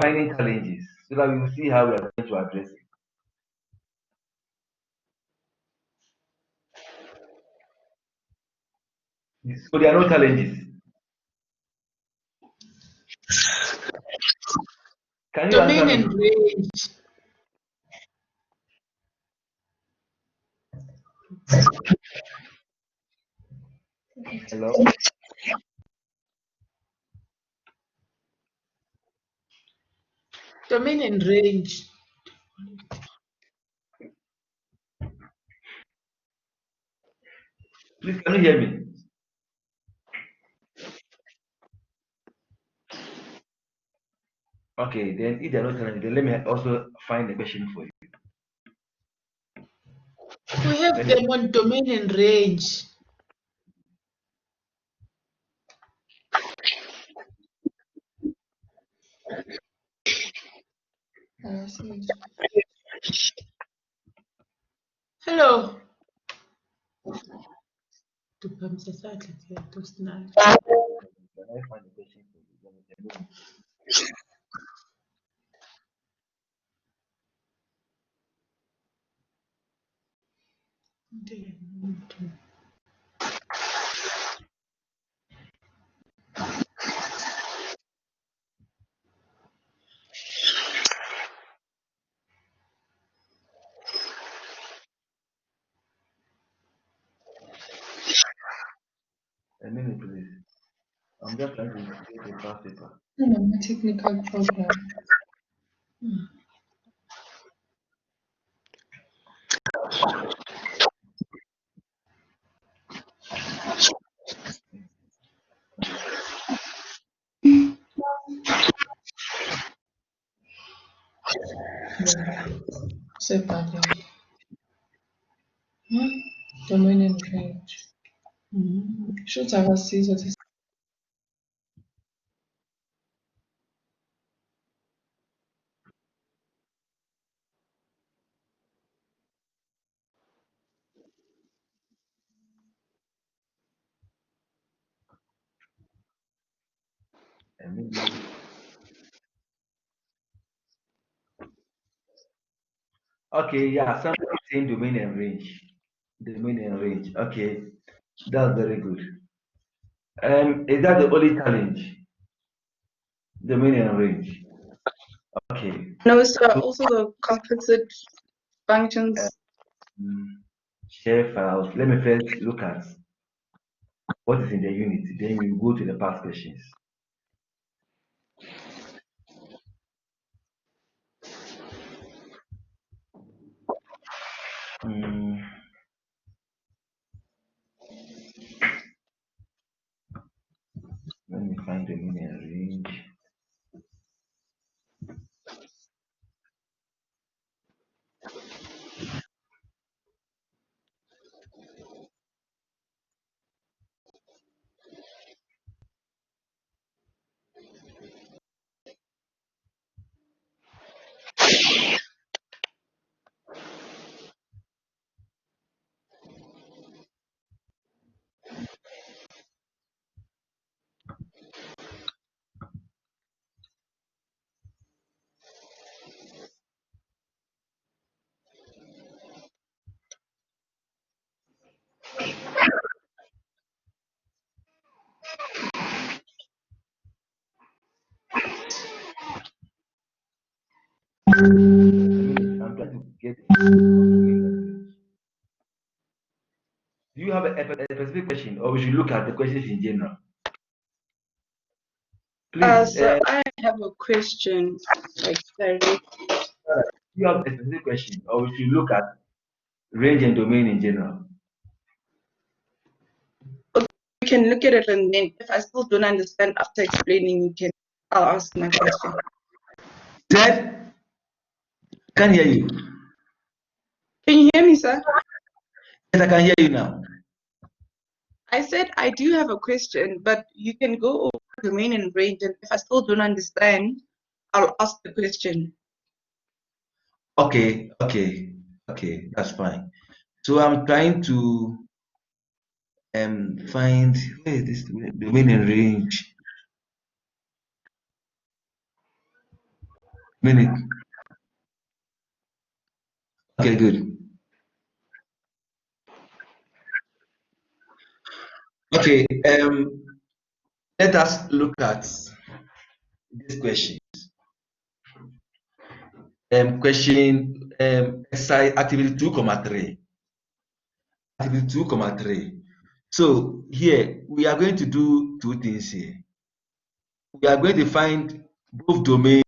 finding challenges so that we will see how we are going to address it. So there are no challenges. Can you answer Domain and me? range. Hello? Domain and range. Please, can you hear me? Okay, then if there are no challenges, then let me also find a question for you. We have them on domain and range. Hello. Can I find a question for you? Then we can go into it. A minute, please. I'm just trying to get a past paper. Technical problem. Separately. Domain and range. Should I see what is A minute. Okay, yeah, somebody saying domain and range. Domain and range. Okay, that's very good. Is that the only challenge? Domain and range. Okay. no, sir. Also the composite functions. Share files. Let me first look at what is in the unit. Then we go to the past questions. Mm, let me find domain and range. I'm trying to get the domain and range. Do you have a specific question, or we should look at the questions in general? Please, So I have a question. Like, sorry. do you have a specific question, or we should look at range and domain in general? We can look at it, and then if I still don't understand after explaining, I'll ask my question. Ted, can't hear you. Can you hear me, sir? Yes, I can hear you now. I said I do have a question, but you can go over domain and range, and if I still don't understand, I'll ask the question. Okay, that's fine. So I'm trying to find where is this domain and range. Minute. Okay, good. Okay. Let us look at this question. Question exercise activity 2,3. Activity 2,3. So here we are going to do two things here. We are going to find both domain.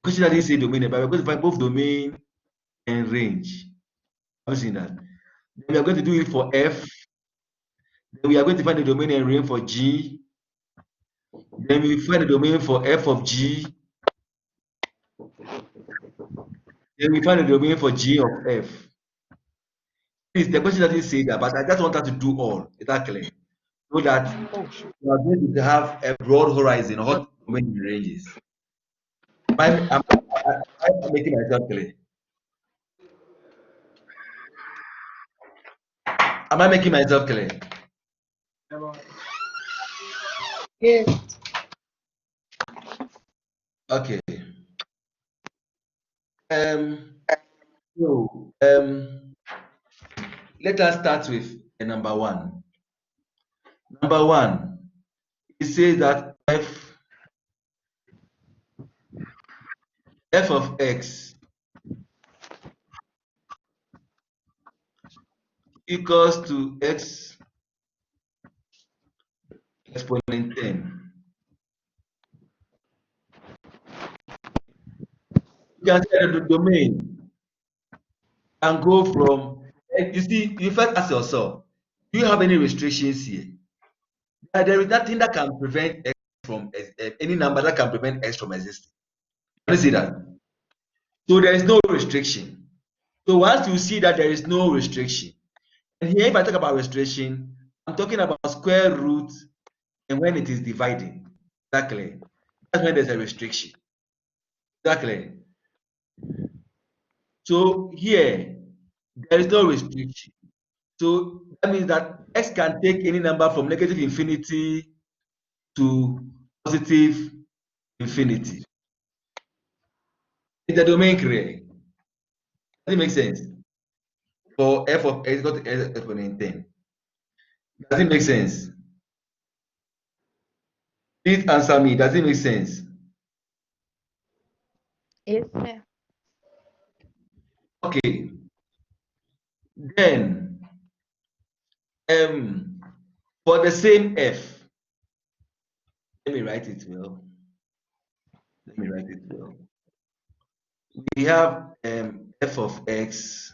Question that didn't say domain, but we're going to find both domain and range. Have you seen that? Then we are going to do it for F. Then we are going to find the domain and range for G. Then we find the domain for F of G. Then we find the domain for G of F. Please, the question doesn't say that, but I just want us to do all. Is that clear? So that we are going to have a broad horizon of what domain and range is. Am I making myself clear? Am I making myself clear? Yes. Okay. So let us start with number one. Number one, it says that f of x equals to x exponent 10. You can say that the domain can go from, you see, you first ask yourself, do you have any restrictions here? There is nothing that can prevent x from any number that can prevent x from existing. Can you see that? So there is no restriction. So once you see that there is no restriction, and here if I talk about restriction, I'm talking about square root and when it is dividing. Exactly. That's when there's a restriction. Exactly. So here, there is no restriction. So that means that x can take any number from negative infinity to positive infinity. Is the domain clear? Does it make sense? For f of x equal to x exponent 10. Does it make sense? Please answer me. Does it make sense? Yes, sir. Okay. Then for the same f, let me write it well. Let me write it well. We have f of x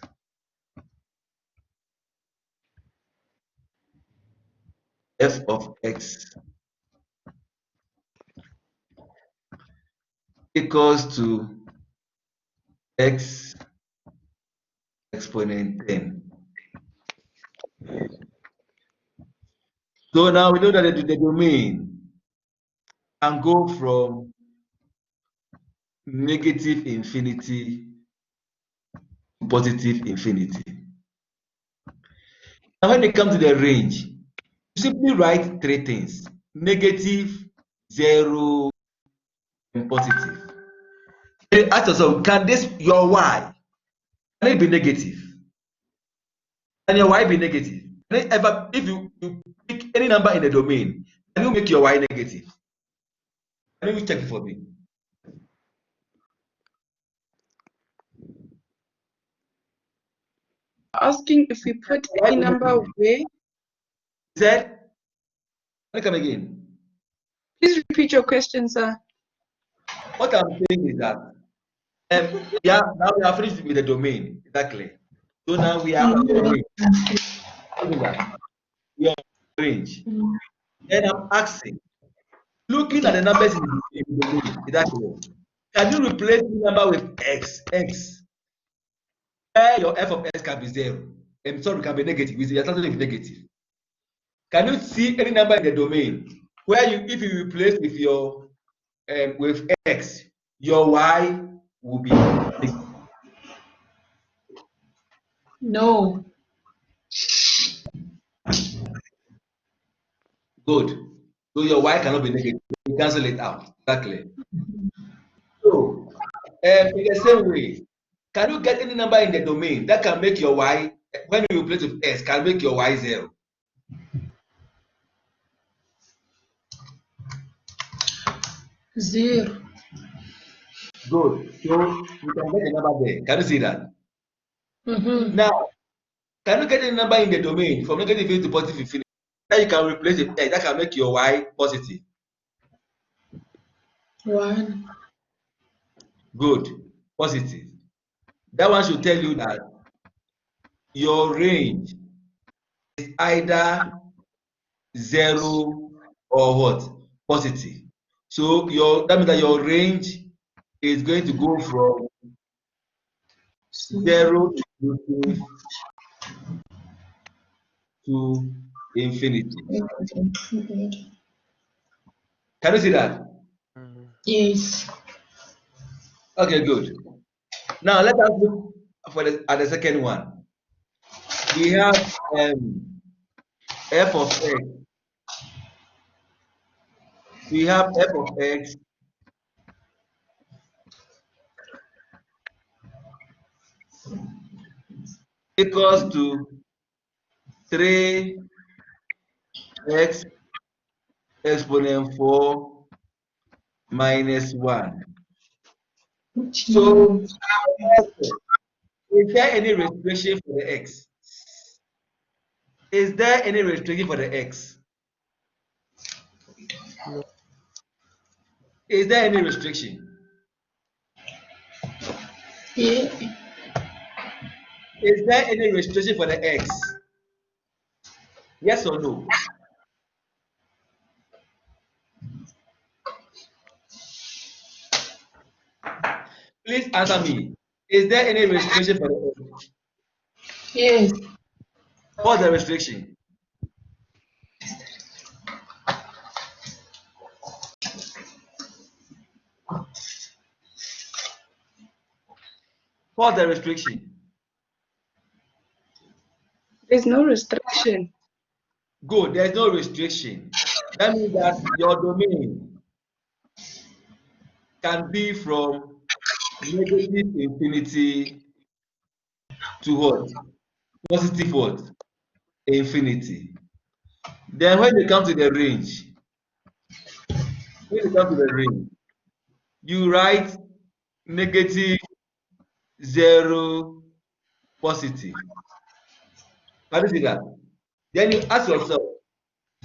equals to x exponent 10. So now we know that the domain can go from negative infinity to positive infinity. Now when it comes to the range, you simply write three things: negative, 0, and positive. You ask yourself, can this, your y, can it be negative? Can your y be negative? Can it ever, if you pick any number in the domain, can you make your y negative? Can you check it for me? Asking if we put any number where? Said, let me come again. Please repeat your question, sir. What I'm saying is that yeah, now we are finished with the domain. Exactly. So now we are on the range. Look at that. We are on the range. Then I'm asking, looking at the numbers in the domain, exactly. Can you replace the number with x? X. Where your f of x can be 0. I'm sorry, can be negative. We are starting with negative. Can you see any number in the domain where you, if you replace with your with x, your y will be negative? No. Good. So your y cannot be negative. You cancel it out. Exactly. So In the same way, can you get any number in the domain that can make your y, when you replace with x, can make your y 0? Zero. Good. So you can get a number there. Can you see that? Mm-hmm. Now, can you get a number in the domain from negative infinity to positive infinity that you can replace with x that can make your y positive? 1. Good. Positive. That one should tell you that your range is either 0 or what? Positive. So that means that your range is going to go from 0 to positive to infinity. Can you see that? Yes. Okay, good. Now let us look at the second one. We have f of x. We have f of x equals to 3x exponent 4 minus 1. So, is there any restriction for the x? Is there any restriction for the x? Is there any restriction? Yeah. Is there any restriction for the x? Yes or no? Please answer me. Is there any restriction for the x? Yes. What's the restriction? What's the restriction? There's no restriction. Good, there's no restriction. That means that your domain can be from negative infinity to what? Positive what? Infinity. Then when you come to the range, you write negative 0 positive. Can you see that? Then you ask yourself,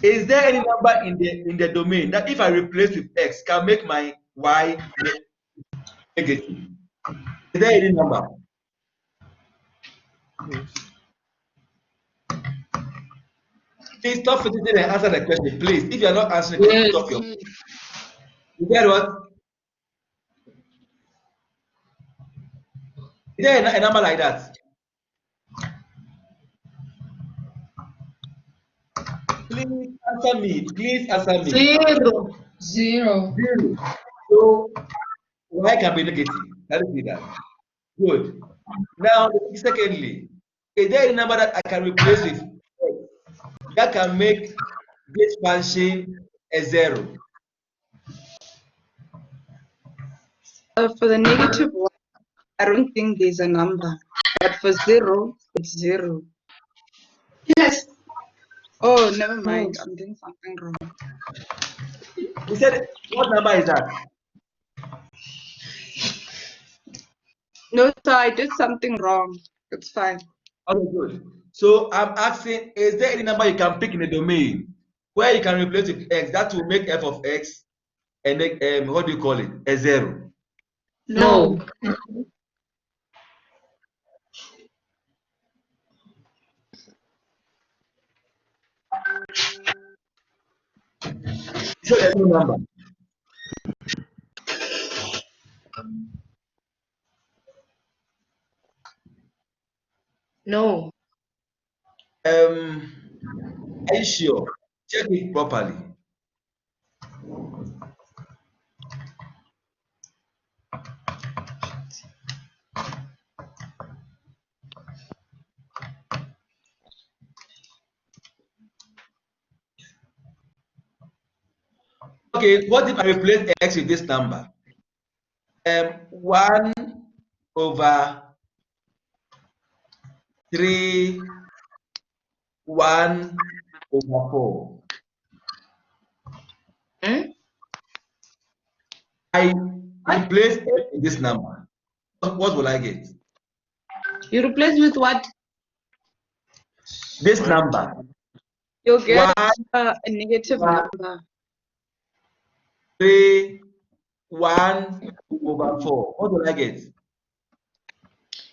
is there any number in the domain that if I replace with x can make my y negative? Is there any number? Please stop fidgeting and answer the question, please. If you are not answering, can you Yes. stop your? You get what? Is there a number like that? Please answer me. Please answer me. Zero. Zero. 0. So y can be negative. Can you see that? Good. Now, secondly, is there a number that I can replace with x that can make this function a 0? For the negative one, I don't think there's a number. But for 0, it's 0. Yes. Oh, never mind. I'm doing something wrong. You said, what number is that? No, sir, I did something wrong. It's fine. Okay, good. So I'm asking, is there any number you can pick in the domain where you can replace with x that will make f of x and make what do you call it? A 0. No. So there's no number. No. Are you sure? Check it properly. Okay, what if I replace x with this number? 1 over 3, 1 over 4. I replace this number. What will I get? You replace with what? This number. You'll get 1 a negative number. 3, 1 over 4. What will I get?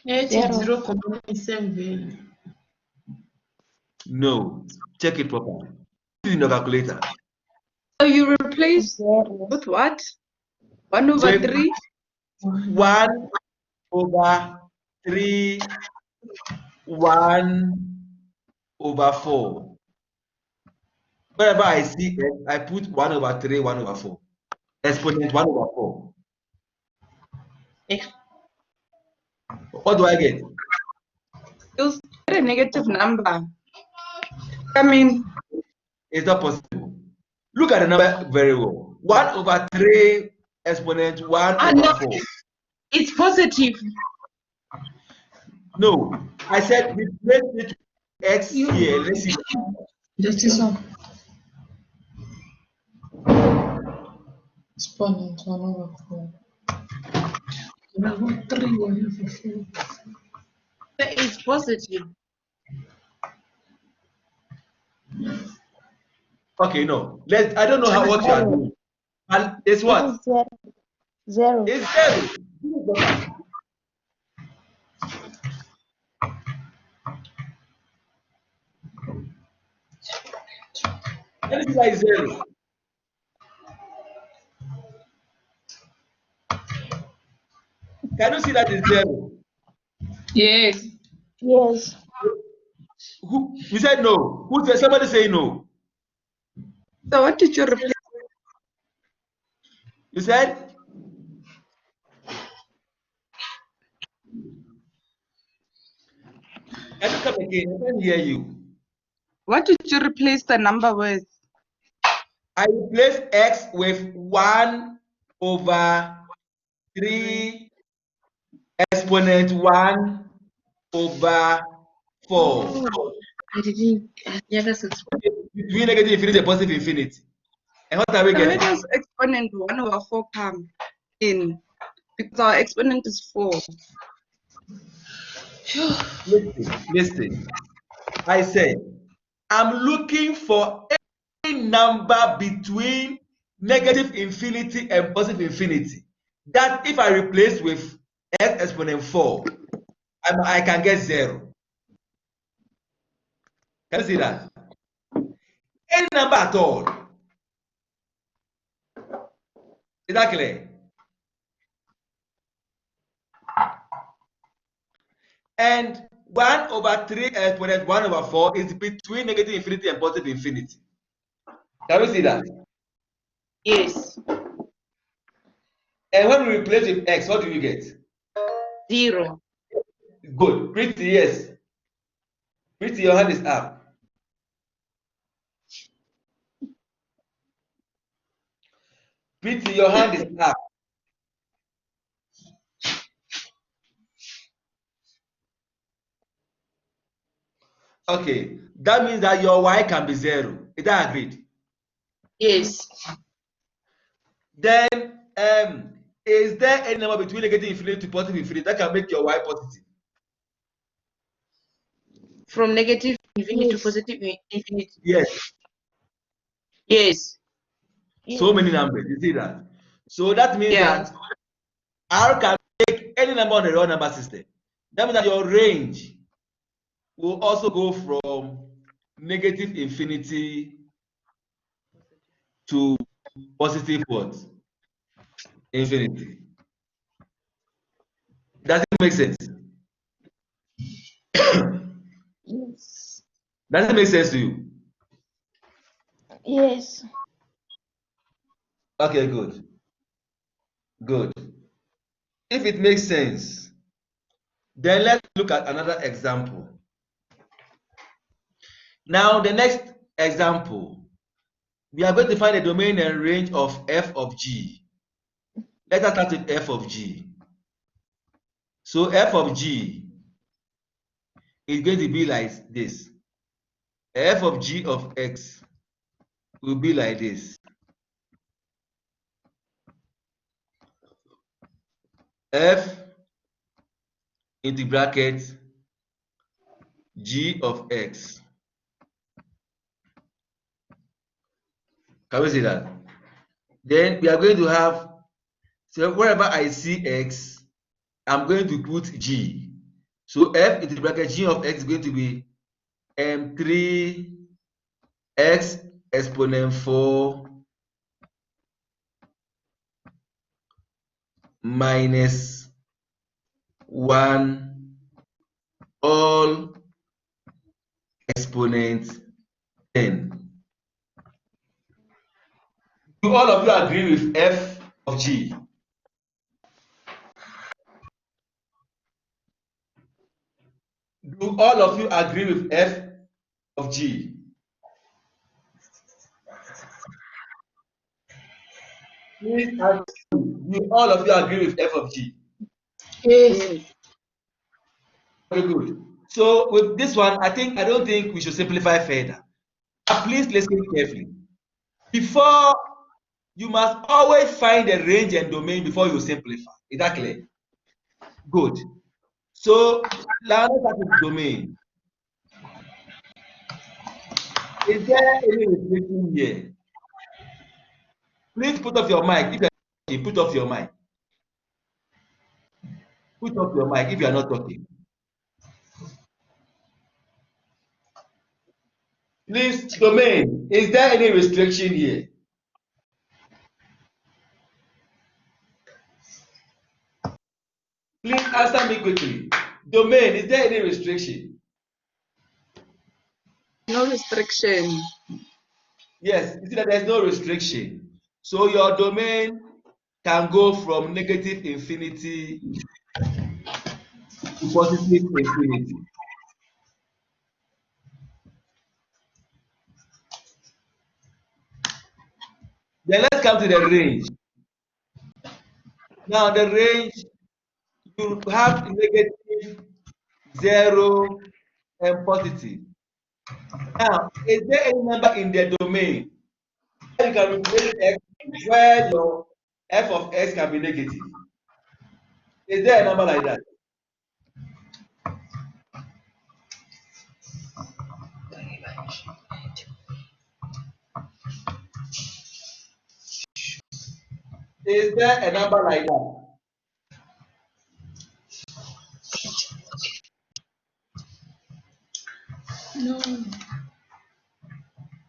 Zero. 0.7. No. Check it properly. Put it in your calculator. So you replace with what? 1 over So 3? 1 over 3, 1 over 4. Wherever I see it, I put 1 over 3, 1 over 4. Exponent 1 over 4. What do I get? You'll get a negative number. I mean, It's not possible. Look at the number very well. 1 over 3 exponent 1 over no, 4. it's positive. No, I said replace it with x here. Let's see. Just this one. Exponent 1 over 4. 1 over 3 1 over 4. It's positive. Okay, no. I don't know what you are doing. And it's what? Zero. It's 0. Anything like 0. Can you see that is 0? Yes. Yes. Who? You said no. Who said? Somebody say no. So what did you replace? You said? Can you come again? I can't hear you. What did you replace the number with? I replace x with 1 over 3 exponent 1 over 4. I didn't. Yes, Between negative infinity and positive infinity. And what are we so where getting? does exponent 1 over 4 come in? Because our exponent is 4. Listen. I said, I'm looking for any number between negative infinity and positive infinity that if I replace with x exponent 4, I can get 0. Can you see that? Any number at all. Is that clear? And 1 over 3 exponent 1 over 4 is between negative infinity and positive infinity. Can we see that? Yes. And when we replace with x, what do you get? 0. Good. Pretty, yes. Pretty, your hand is up. Pretty, your hand is up. Okay, that means that your y can be 0. Is that agreed? Yes. Then, is there any number between negative infinity to positive infinity that can make your y positive? From negative infinity to Yes. positive infinity. Yes. Yes. So many numbers. You see that? So that means that R can take any number on the real number system. That means that your range will also go from negative infinity to positive what? Infinity. Does it make sense? Yes. Does it make sense to you? Yes. Okay, good. Good. If it makes sense, then let's look at another example. Now, the next example, we are going to find the domain and range of f of g. Let us start with f of g. So f of g is going to be like this. F of g of x will be like this. F into bracket g of x. Can we see that? Then we are going to have, so wherever I see x, I'm going to put g. So f into bracket g of x is going to be 3x exponent 4 minus 1 all exponent 10. Do all of you agree with f of g? Do all of you agree with f of g? Please answer. Do all of you agree with f of g? Yes. Very good. So with this one, I don't think we should simplify further. Please listen carefully. Before, you must always find the range and domain before you simplify. Is that clear? Good. So now let's start with domain. Is there any restriction here? Please put off your mic if you are talking. Put off your mic. Put off your mic if you are not talking. Please, domain. Is there any restriction here? Please answer me quickly. Domain, is there any restriction? No restriction. Yes, you see that there's no restriction. So your domain can go from negative infinity to positive infinity. Then let's come to the range. Now the range, you have negative, 0, and positive. Now, is there any number in the domain where you can replace x, where your f of x can be negative? Is there a number like that? Is there a number like that? No.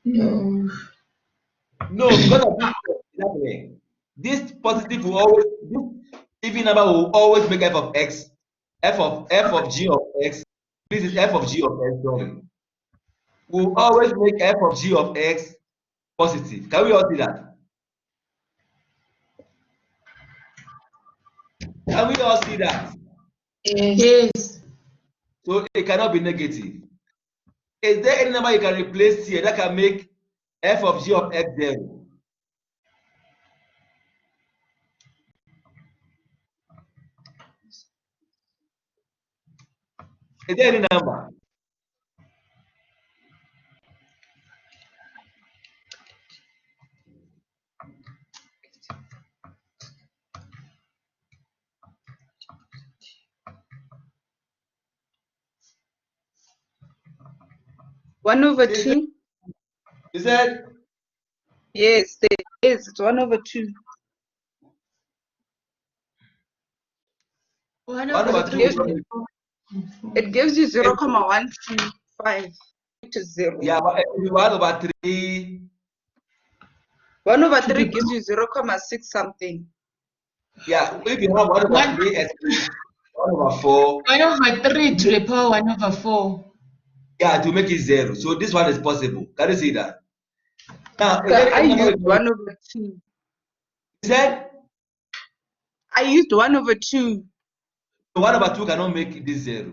No. No, because of this positive will always, this even number will always make f of x, f of g of x. This is f of g of x, sorry. Will always make f of g of x positive. Can we all see that? Can we all see that? Yes. So it cannot be negative. Is there any number you can replace here that can make f of g of x 0? Is there any number? One over two. You said Yes, there is. It's 1/2. 1 1 over over 2 3 will Gives, not to make. it gives you It, 0,125, which is 0. yeah, but it will be 1 over 3. 1/3 gives you 0,6 something. Yeah, if you have 1 over 3 exponent 1 over 4, 1 over 3 to the power 1 over 4. yeah, to make it 0. So this one is possible. Can you see that? Now, is there I any number used you 1/2. said I used 1/2. 1 over 2 cannot make this 0.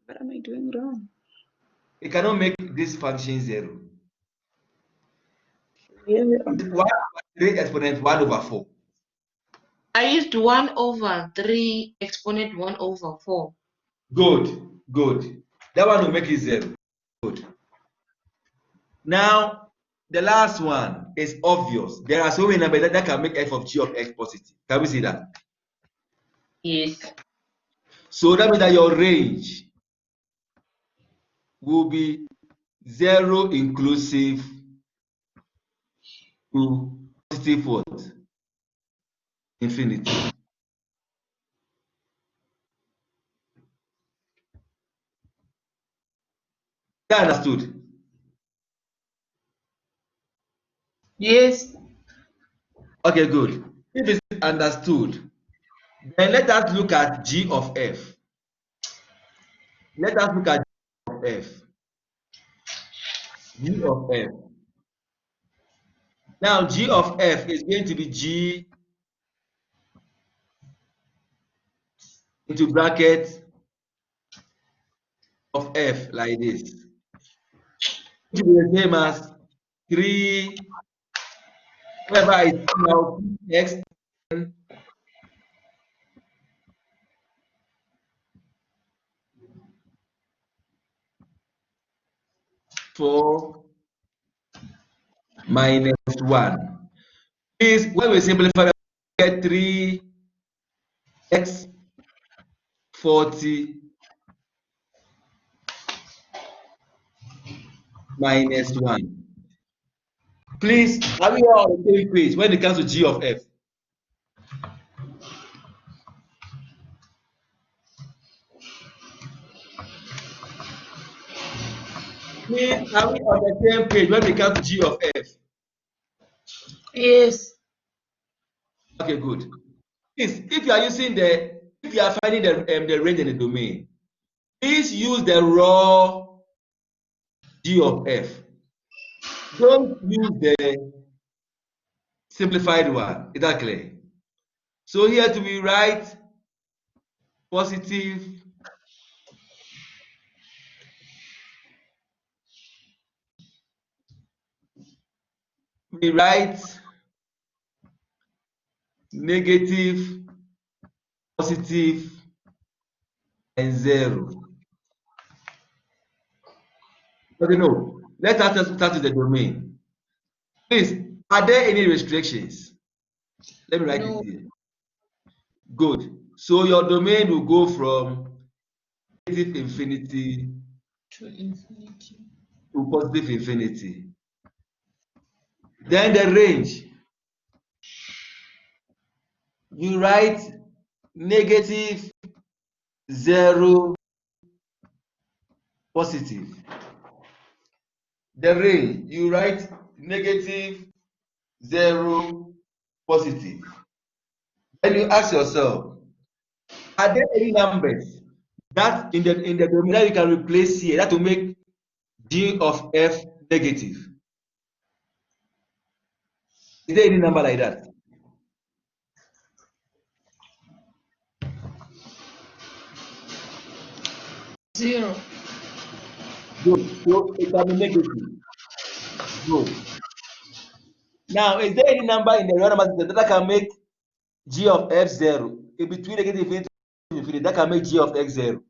What am I doing wrong? It cannot make this function 0. Yeah. 1 over 3 exponent 1 over 4. I used 1/3 exponent 1/4. Good. That one will make it 0. Good. Now, the last one is obvious. There are so many numbers that can make f of g of x positive. Can we see that? Yes. So that means that your range will be 0 inclusive to positive what? Infinity. That understood? Yes. Okay, good. If it's understood, then let us look at g of f. Let us look at g of f. G of f. Now, g of f is going to be g into bracket of f like this. Which will be the same as 3, whatever I see now, x four minus 1. Please, when we simplify, we get 3x 40 minus 1. Please, are we all on the same page when it comes to g of f? Please, are we on the same page when it comes to g of f? Yes. Okay, good. Please, if you are using if you are finding the range and the domain, please use the raw g of f. Don't use the simplified one. Is that clear? So here to we write positive we write negative, positive, and 0. Okay, no. Let us start with the domain. Please, are there any restrictions? Let me write No. it here. Good. So your domain will go from negative infinity To infinity. to positive infinity. Then the range, you write negative, 0, positive. The range, you write negative, 0, positive. Then you ask yourself, are there any numbers that in the domain that you can replace here that will make g of f negative? Is there any number like that? Zero. Good. So it can be negative. Good. Now, is there any number in the real number system that can make g of f 0 in between negative infinity and infinity that can make g of x 0?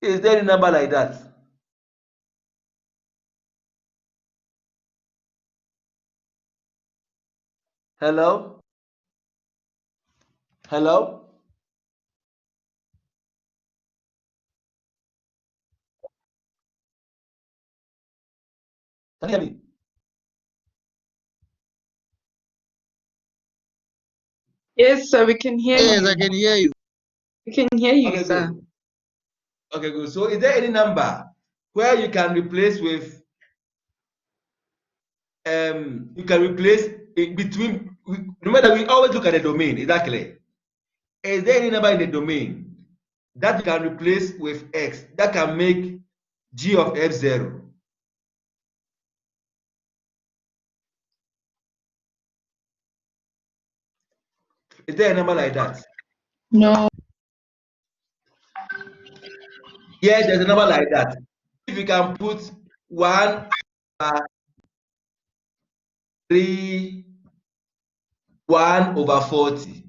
Is there any number like that? Hello? Hello? Can you hear me? Yes, sir, we can hear Yes, you. I can hear you. We can hear you, Okay, sir. good. Okay, good. So is there any number where you can replace with you can replace in between remember that we always look at the domain, is that clear? Is there any number in the domain that you can replace with x that can make g of f 0? Is there a number like that? No. Yes, there's a number like that. if you can put 1 over 3, 1 over 40,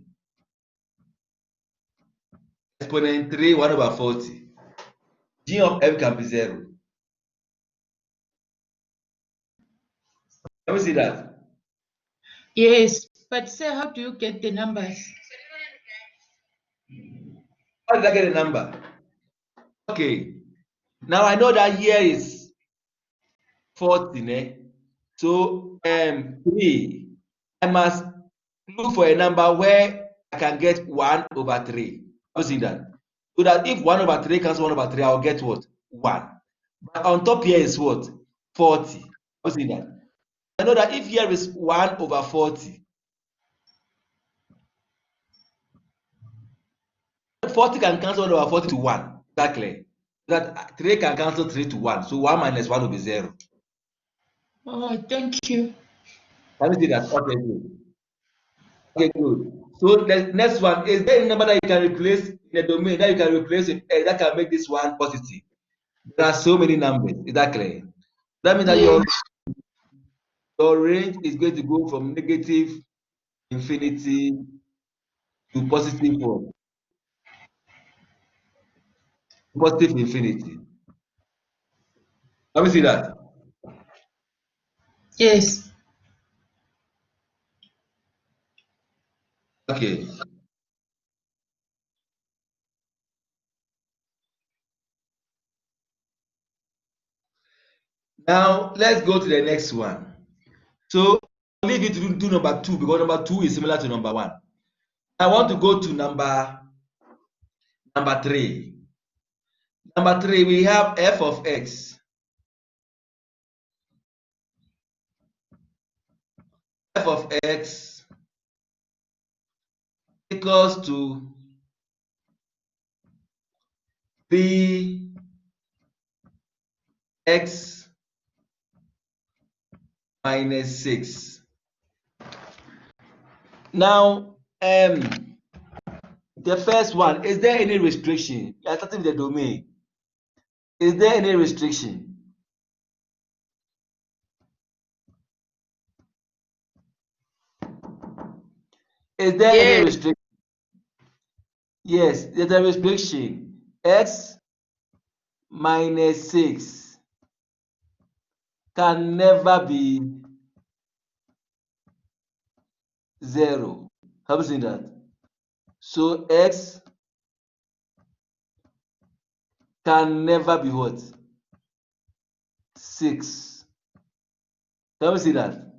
exponent 3, 1 over 40, g of f can be 0. Can we see that? Yes, but sir, how do you get the numbers? How did I get a number? Okay, now I know that here is 40, né? So 3, I must look for a number where I can get 1 over 3. You see that? So that if 1 over 3 cancels 1 over 3, I'll get what? 1. But on top here is what? 40. You see that? I know that if here is 1 over 40, 40 can cancel 1 over 40 to 1. Exactly. That 3 can cancel 3 to 1. So 1 minus 1 will be 0. Oh, thank you. Can you see that? Okay, good. Okay, good. So the next one, is there a number that you can replace in the domain that you can replace with X that can make this one positive? There are so many numbers. Is that clear? That means that Yes. your range is going to go from negative infinity to positive 4. Positive infinity. Let me see that. Yes. Okay. Now let's go to the next one. So I'll leave you to do number 2 because number 2 is similar to number 1. I want to go to number 3. Number 3, we have f of x. F of x equals to 3x minus 6. Now, the first one, is there any restriction? You are starting with the domain. Is there any restriction? Is there any Yes. restriction? Yes, there's a restriction. X minus 6 can never be 0. Have you seen that? So x can never be what? 6. Can we see that?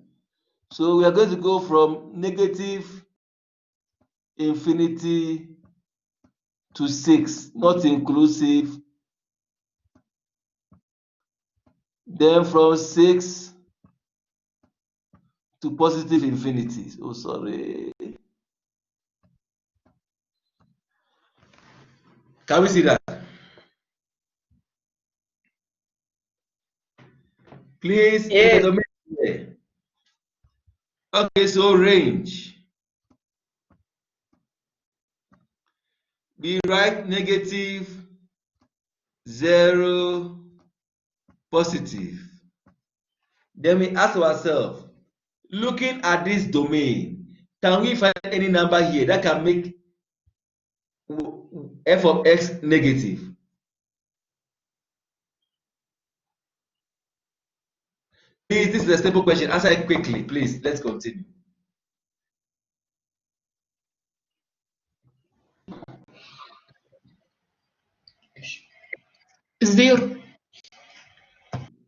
So we are going to go from negative infinity to 6, not inclusive. Then from 6 to positive infinity. Oh, sorry. Can we see that? Please, is the Yes. domain here? Okay, so range. We write negative, 0, positive. Then we ask ourselves, looking at this domain, can we find any number here that can make f of x negative? Please, this is a simple question. Answer it quickly, please. Let's continue. Zero.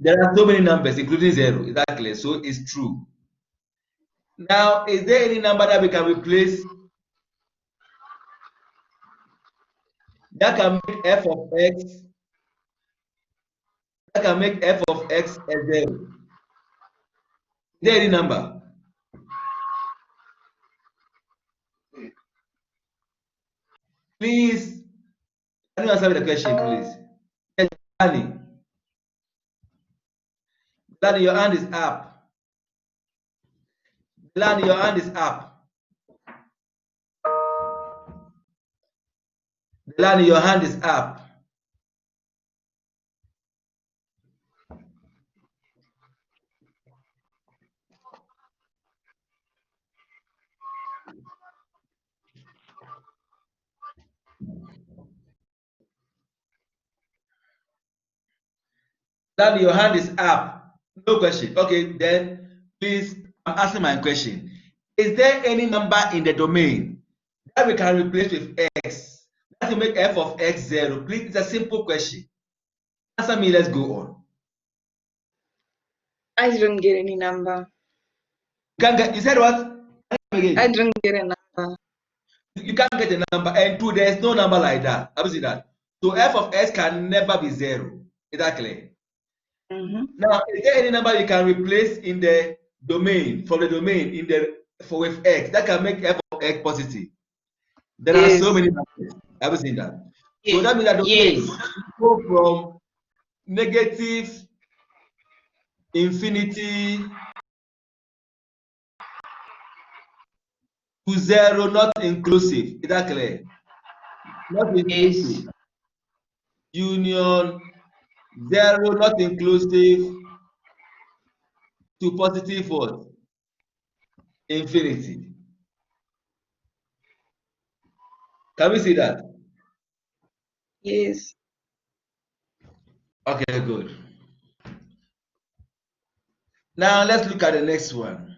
There are so many numbers, including 0. Exactly. So it's true. Now, is there any number that we can replace that can make f of x a 0? Is there any number? Please, can you answer me the question, please? Yes, Danny. Danny, your hand is up. Danny, your hand is up. Danny, your hand is up. Then your hand is up. No question. Okay, then please, I'm asking my question. Is there any number in the domain that we can replace with x? That will make f of x 0. Please, it's a simple question. Answer me, let's go on. I didn't get any number. You said what? Again. I didn't get a number. You can't get a number, and two, there's no number like that. Have you seen that? So f of x can never be 0. Is that clear? Now, is there any number you can replace in the domain, for the domain in the for with x that can make f of x positive? There are so many numbers. Have you seen that? So that means that domain go from negative infinity to 0, not inclusive. Is that clear? Not inclusive. Union 0, not inclusive, to positive what? Infinity. Can we see that? Yes. Okay, good. Now let's look at the next one.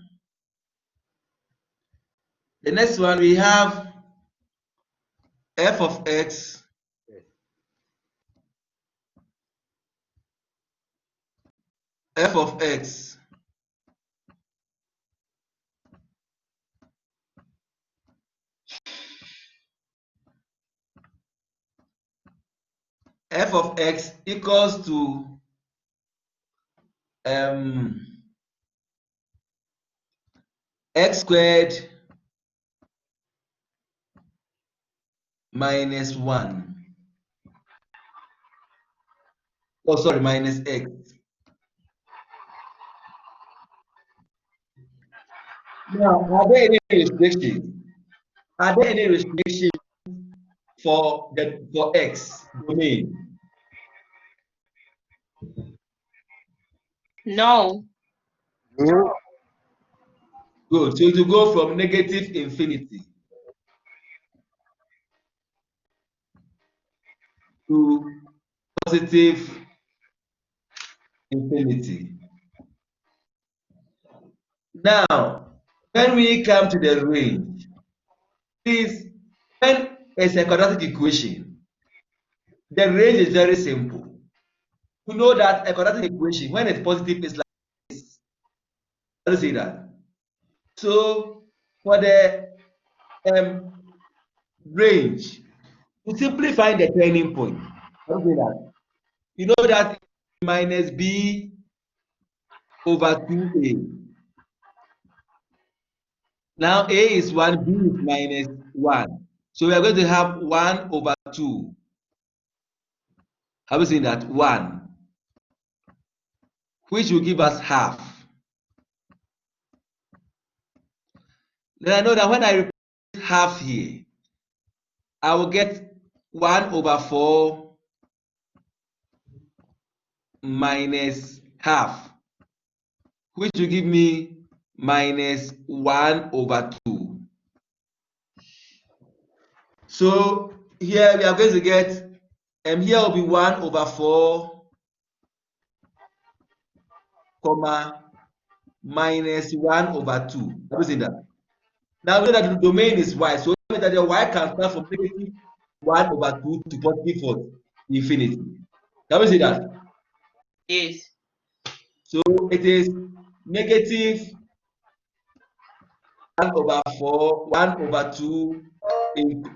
The next one we have f of x f of x f of x equals to x squared minus 1. Oh, sorry, minus x. Now, are there any restrictions? Are there any restrictions for x domain? No. Good. So it will go from negative infinity to positive infinity. Now, when we come to the range, please, when it's a quadratic equation, the range is very simple. You know that a quadratic equation, when it's positive, is like this. Let's see that. So for the range, you simply find the turning point. Let's see that. You know that minus b over 2a. Now a is 1, b is minus 1. So we are going to have 1 over 2. Have you seen that? 1. Which will give us half. Then I know that when I replace half here, I will get 1 over 4 minus half, which will give me minus 1 over 2. So here we are going to get, here will be 1 over 4, comma, minus 1 over 2. Have you seen that? Now we know that the domain is y, so that means that the y can start from negative 1 over 2 to positive 4, infinity. Can we see that? Yes. So it is negative 1 over 4, 1 over 2.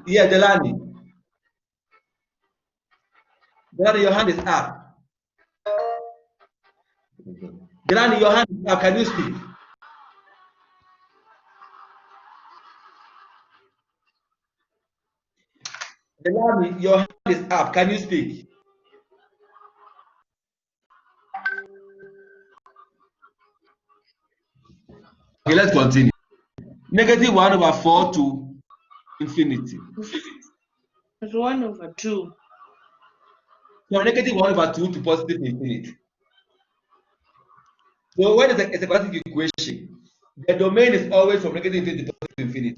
Here, Delani. Delani, your hand is up. Delani, your hand is up. Can you speak? Delani, your hand is up. Can you speak? Okay, let's continue. Negative 1 over 4 to infinity. It's 1 over 2. So negative 1 over 2 to positive infinity. So when it's a quadratic equation, the domain is always from negative infinity to positive infinity.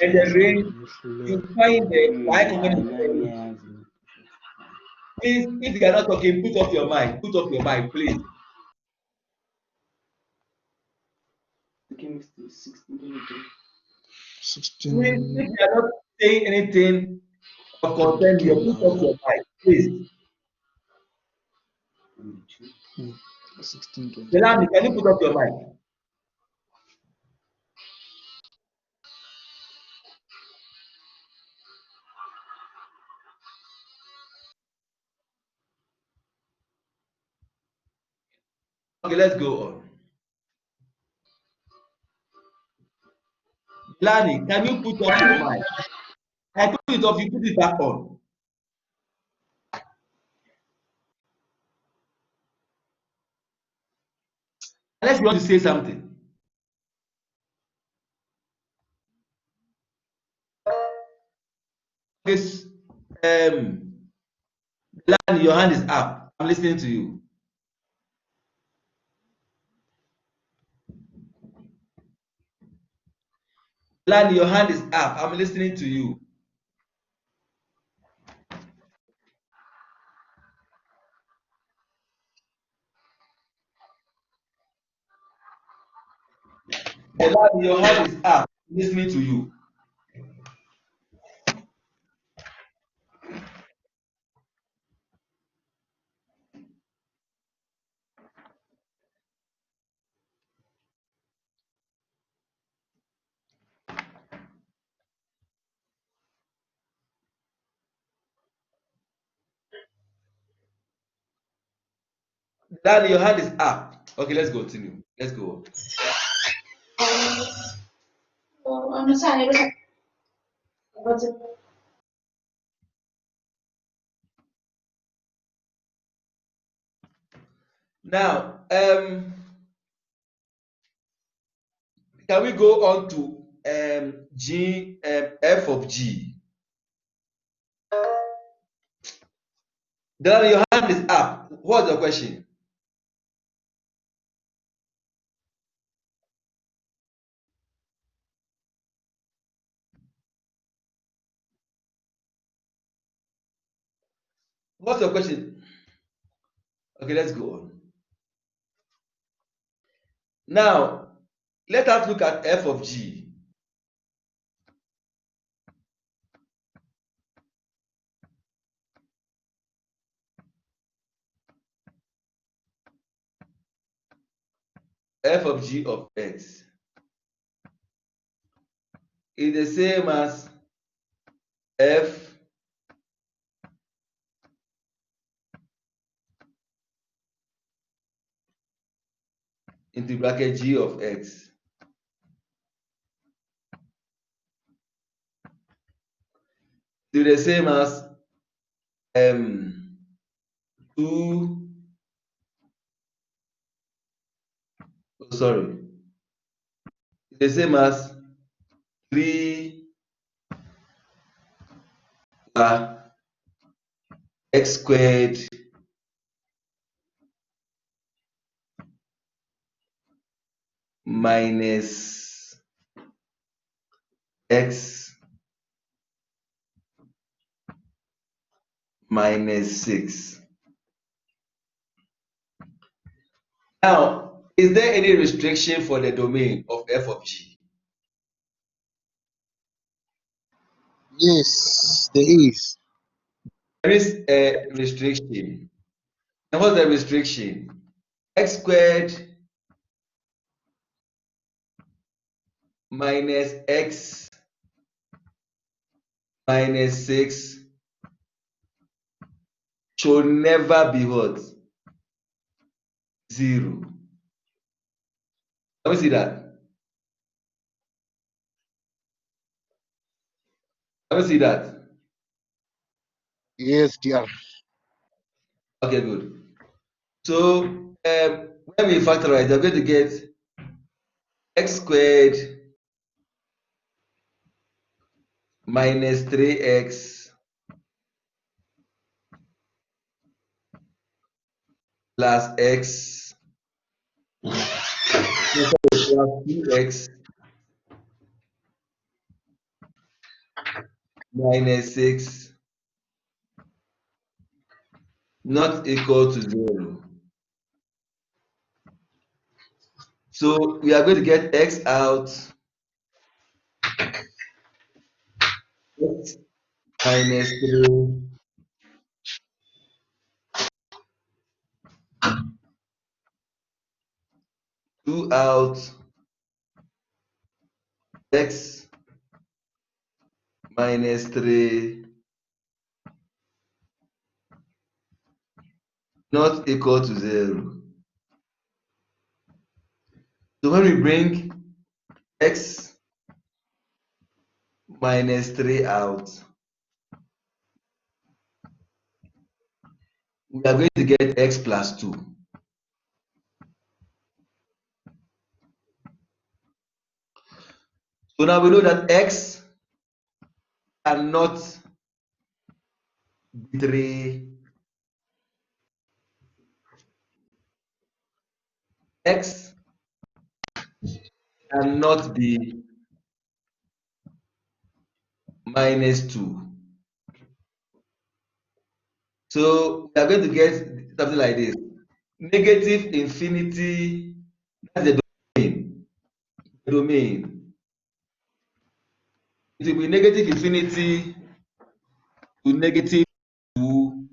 And the range, you find the y component. Please, if you are not talking, put off your mic. Put off your mic, please. 16. Please, if you are not saying anything of concern here, put off your mic, please. 16, 20. Delani, can you put off your mic? Okay, let's go on. Delani, can you put off your mic? I put it off, you put it back on. Unless you want to say something. This Delani, your hand is up. I'm listening to you. Delani, your hand is up. I'm listening to you. Delani, your hand is up. I'm listening to you. Delani, your hand is up. Okay, let's continue. Let's go on. Now, can we go on to F of G? Then your hand is up. What's the question? What's your question? Okay, let's go on. Now, let us look at F of G. F of G of X is the same as F into bracket G of X. To the same as 2, oh, sorry, the same as 3 x squared minus x minus 6. Now, is there any restriction for the domain of F of G? Yes, there is. There is a restriction. And what's the restriction? X squared minus x minus 6 should never be what? 0. Let me see that. Let me see that. Yes, dear. Okay, good. So when we factorize, we're going to get x squared minus 3x plus x plus 2x minus 6 not equal to 0. So we are going to get x out, x minus 3, 2 out, x minus 3, not equal to 0. So when we bring x minus 3 out, we are going to get x plus 2. So now we know that x cannot be 3, x cannot be minus 2. So we are going to get something like this. Negative infinity, that's the domain. The domain. It will be negative infinity to negative 2,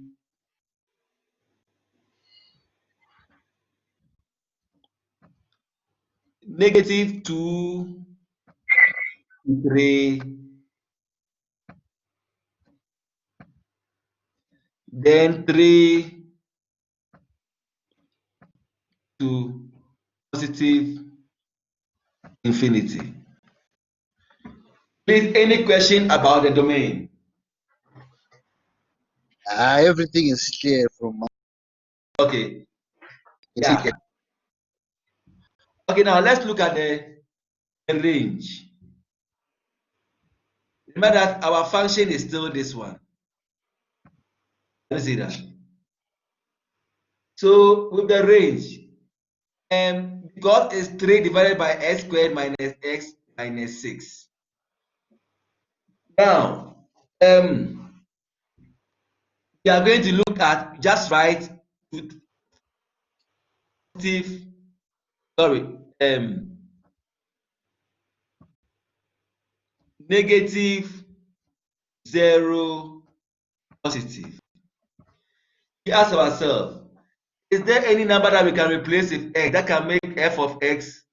negative 2 to 3, then 3 to positive infinity. Please, any question about the domain? Everything is clear from my Okay, yeah. Okay, now let's look at the range. Remember that our function is still this one. Let me see that. So with the range, because it's 3 divided by x squared minus x minus 6. Now, we are going to look at just right positive, sorry, negative 0 positive. We ask ourselves, is there any number that we can replace with x that can make f of x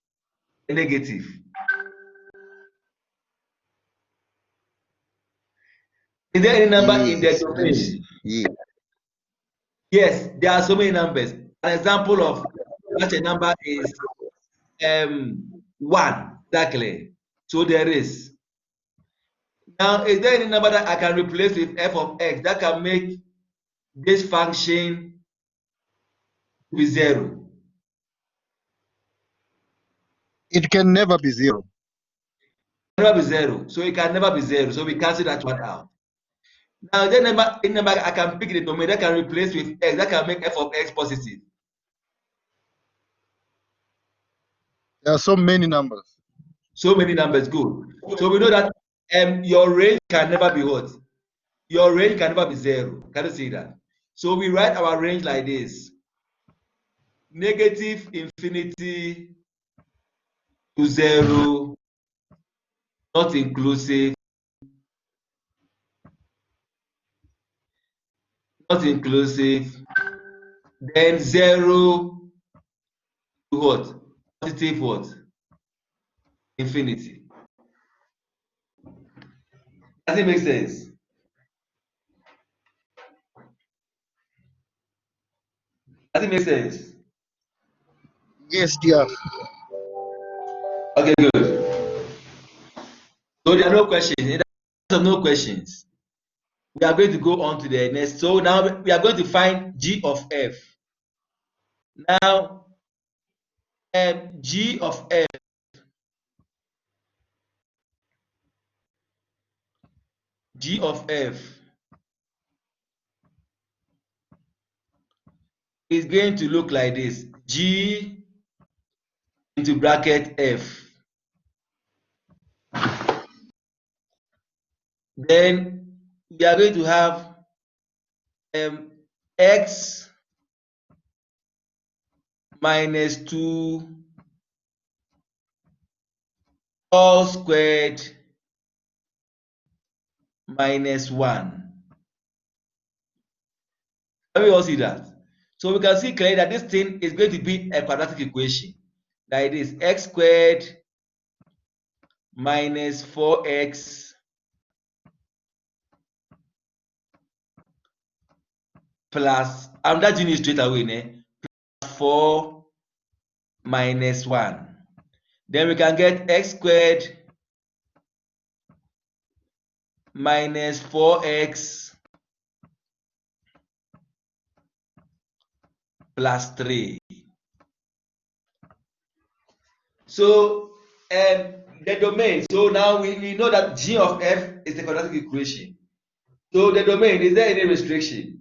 negative? Is there any number in the yes. Let me see. domain? Yeah. Yes, there are so many numbers. An example of such a number is 1, exactly. So there is. Now, is there any number that I can replace with f of x that can make this function be 0? It can never be 0. Never be 0. So it can never be 0. So we cancel that one out. Now, is there any number I can pick in the domain that can replace with x that can make f of x positive? There are so many numbers. So many numbers, good. So we know that your range can never be what? Your range can never be 0. Can you see that? So we write our range like this. Negative infinity to 0, not inclusive, not inclusive, then 0 to what? Positive what? Infinity. Does it make sense? Does it make sense? Yes, dear. Okay, good. So there are no questions. In the case of no questions, we are going to go on to the next. So now we are going to find g of f. Now, g of f is going to look like this. G into bracket f. Then we are going to have x minus 2 all squared minus 1. Can we all see that? So we can see clearly that this thing is going to be a quadratic equation. That it is x squared minus 4x plus, I'm that doing it straight away, né? Plus 4 minus 1. Then we can get x squared minus 4x plus 3. So the domain, so now we know that g of f is the quadratic equation. So the domain, is there any restriction?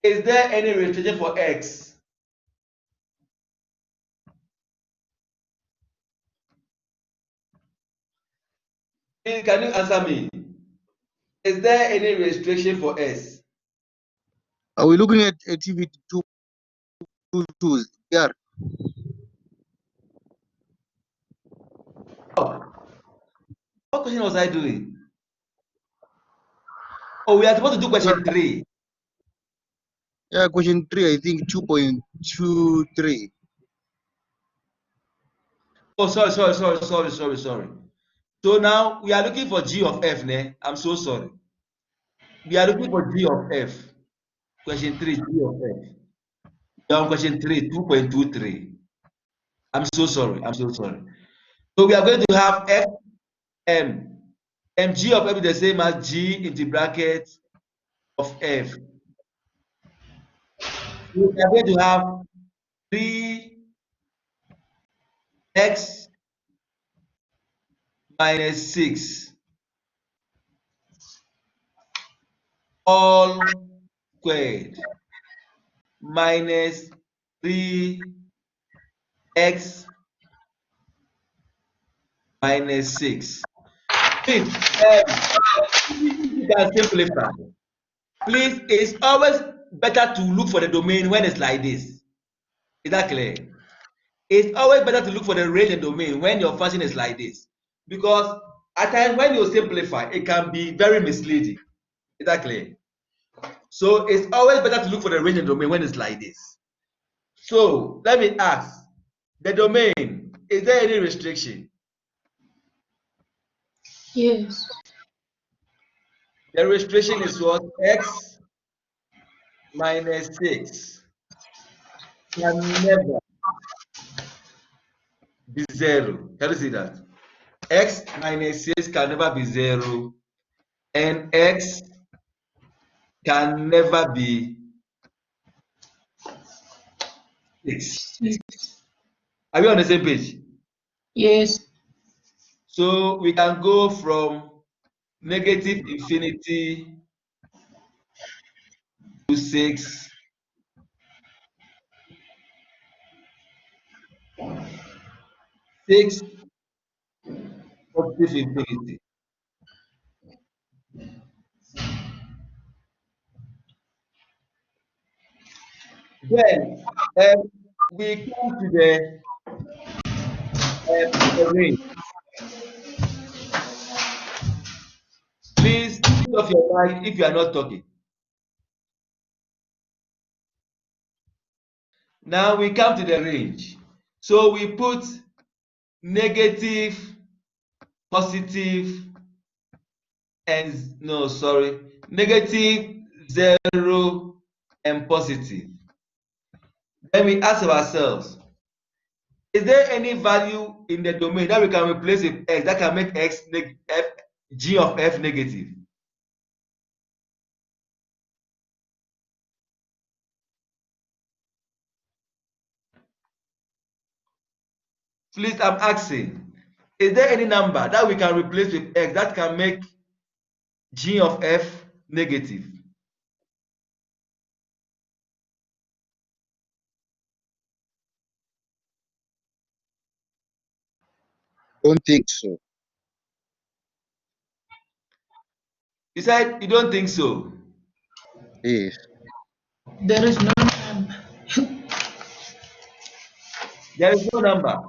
Is there any restriction for x? Please, can you answer me? Is there any restriction for s? Are we looking at activity 222? Yeah. Oh, what question was I doing? Oh, we are supposed to do question 3. Yeah, question 3, I think 2.23. Oh, sorry. So now we are looking for g of f, ne? I'm so sorry. We are looking for g of f. Question 3, g of f. We are on question 3, 2.23. I'm so sorry. So we are going to have f m. G of f is the same as g into bracket of f. So we are going to have 3x minus 6 all squared minus 3x minus 6. Please, you can simplify. Please, it's always better to look for the domain when it's like this. Is that clear? It's always better to look for the range and domain when your function is like this. Because at times when you simplify, it can be very misleading. Is that clear? So it's always better to look for the range and domain when it's like this. So let me ask, the domain, is there any restriction? Yes. The restriction is what? X minus 6 can never be 0. Can you see that? X minus 6 can never be 0, and x can never be 6. Are we on the same page? Yes. So we can go from negative infinity to 6, 6 positive infinity. Then we come to the range. Please turn off your mic if you are not talking. Now we come to the range. So we put negative, positive, and no, sorry, negative, 0, and positive. Then we ask ourselves, is there any value in the domain that we can replace with x that can make g of f negative? Please, I'm asking, is there any number that we can replace with x that can make g of f negative? Don't think so. You said you don't think so. Yes. There is no number. There is no number.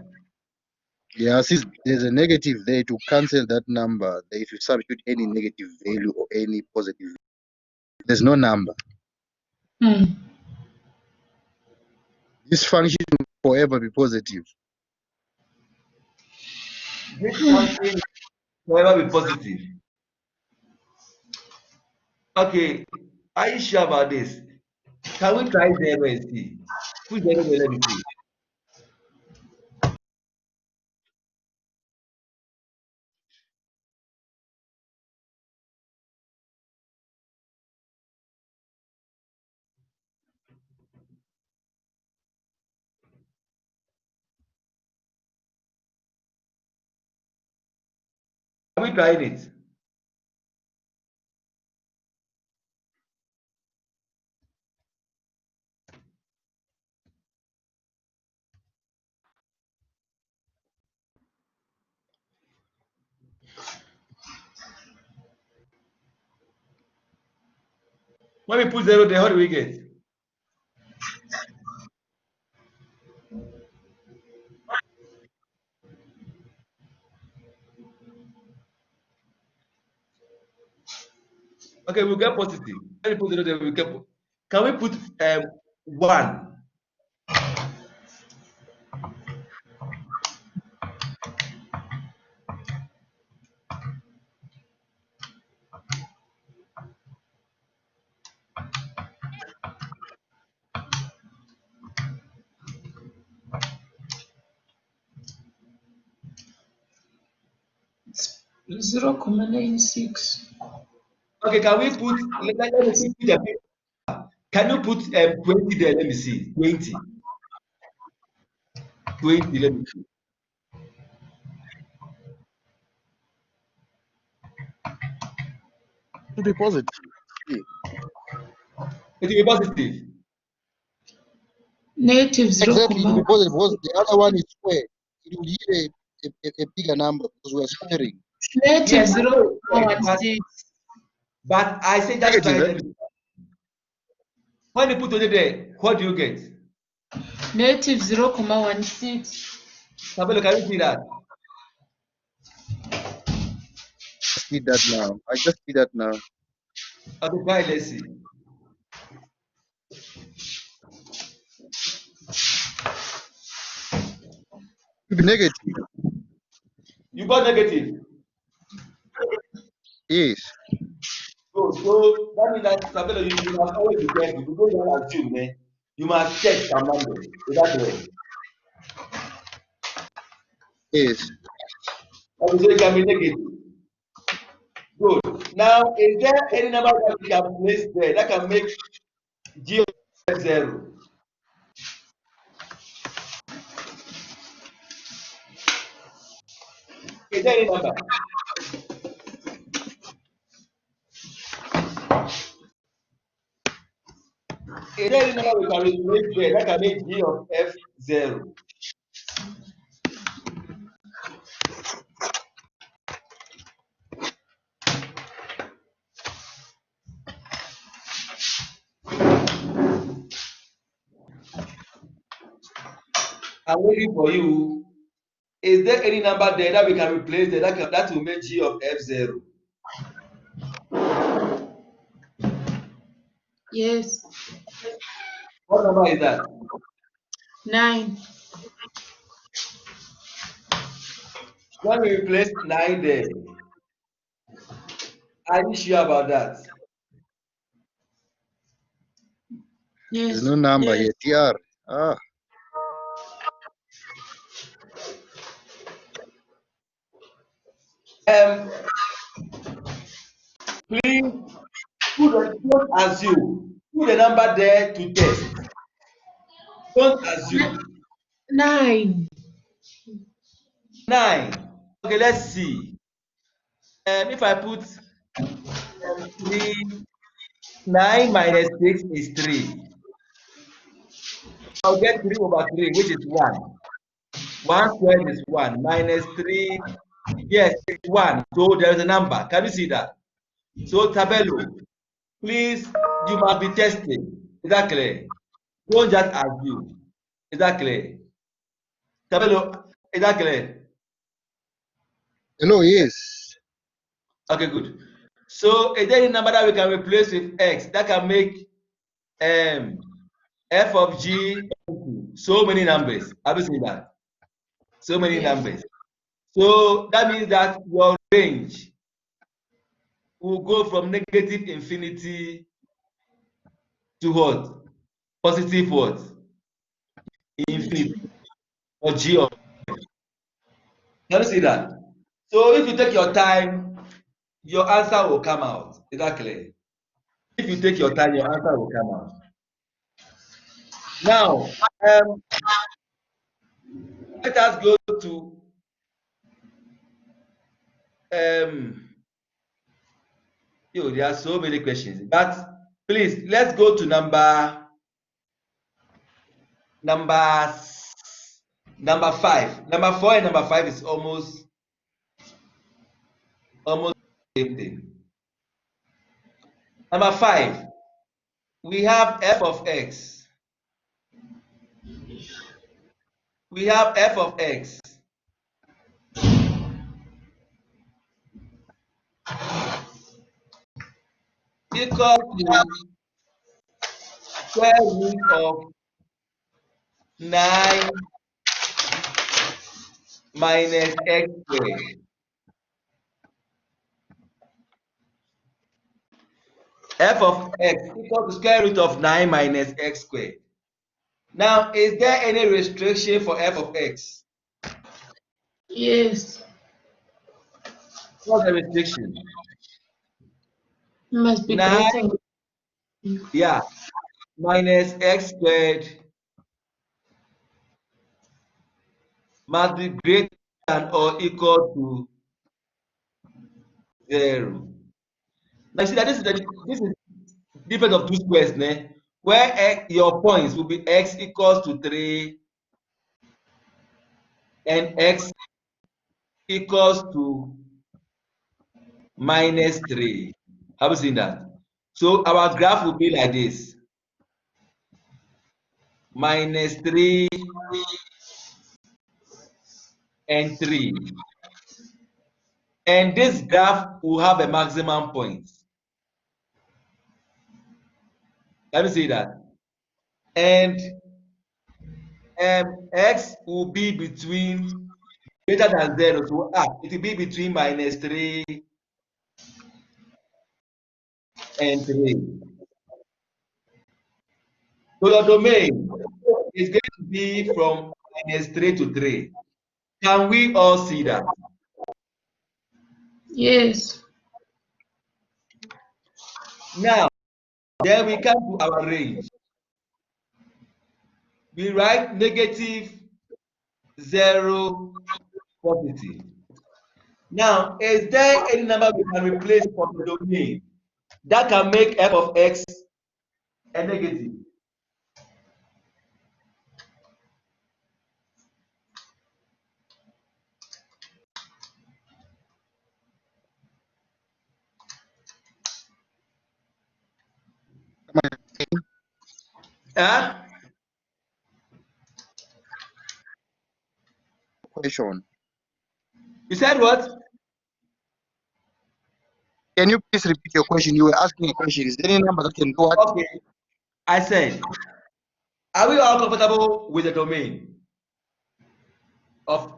Yeah, since there's a negative there to cancel that number, if you substitute any negative value or any positive, there's no number. Hmm. This function will forever be positive. This function will ever be positive. Okay, are you sure about this? Can we try zero and see? Put zero there, let me see. Are we trying it? When we put zero there, how do we get? Okay, we'll get positive. When we put zero there, we get. Can we put 1? It's 0.96. Okay, can we put, let me see, put a bit. Can you put 20 there? Let me see. 20. 20, let me see. To be positive. Yeah. It will be positive. Negative Exactly, to be 0.1. positive because the other one is square. It will yield a bigger number because we are squaring. Negative Yes, I know it's right, 0.16. but I say just try Negative, eh? them. When you put 20 there, what do you get? Negative 0.16. Sabelo, can you see that? Just did that now. I just did that now. Okay, try, let's see. To be negative. You got negative. Yes. So that means that Sabelo, you must always be careful. You don't just assume, eh? You must check some numbers. Is that correct? Yes. Okay, so it can be negative. Good. Now, is there any number that we can place there that can make G of F 0? Is there any number? Is there any number we can replace there that can make G of F 0? I'm waiting for you. Is there any number there that we can replace there that will make G of F 0? Yes. What number is that? 9. When we replace 9 there, are you sure about that? Yes. There's no number here. TR. Ah. Please don't assume. Put the number there to test. Don't assume. 9. 9. Okay, let's see. If I put 3, 9 minus 6 is 3. I'll get 3 over 3, which is 1. 1 squared is 1 minus 3. Yes, it's 1. So there is a number. Can you see that? So Tabelo, please, you must be tested. Is that clear? Don't just assume. Is that clear? Tabelo, is that clear? Hello, yes. Okay, good. So is there any number that we can replace with x that can make f of g so many numbers? Have you seen that? So many Yes. numbers. So that means that your range will go from negative infinity to what? Positive what? Infinity or g of. Can you see that? So if you take your time, your answer will come out. Is that clear? If you take your time, your answer will come out. Now, let us go to there are so many questions, but please let's go to number number 5. Number 4 and number 5 is almost the same thing. Number 5, we have f of x. We have f of x equal to square root of 9 minus x squared. F of x equal to square root of 9 minus x squared. Now, is there any restriction for f of x? Yes. What's the restriction? Must be 9, greater. yeah, minus x squared must be greater than or equal to 0. Now, you see that this is difference of two squares, where your points will be x equals to 3 and x equals to minus 3. Have you seen that? So our graph will be like this: minus 3 and 3. And this graph will have a maximum point. Let me see that. And x will be between greater than 0. So it will be between minus 3 and 3. So your domain is going to be from minus 3 to 3. Can we all see that? Yes. Now, then we come to our range. We write negative, 0, positive. Now, is there any number we can replace from the domain that can make f of x a negative? Huh? Question. You said what? Can you please repeat your question? You were asking a question. Is there any number that can do what? Okay. I said, are we all comfortable with the domain of,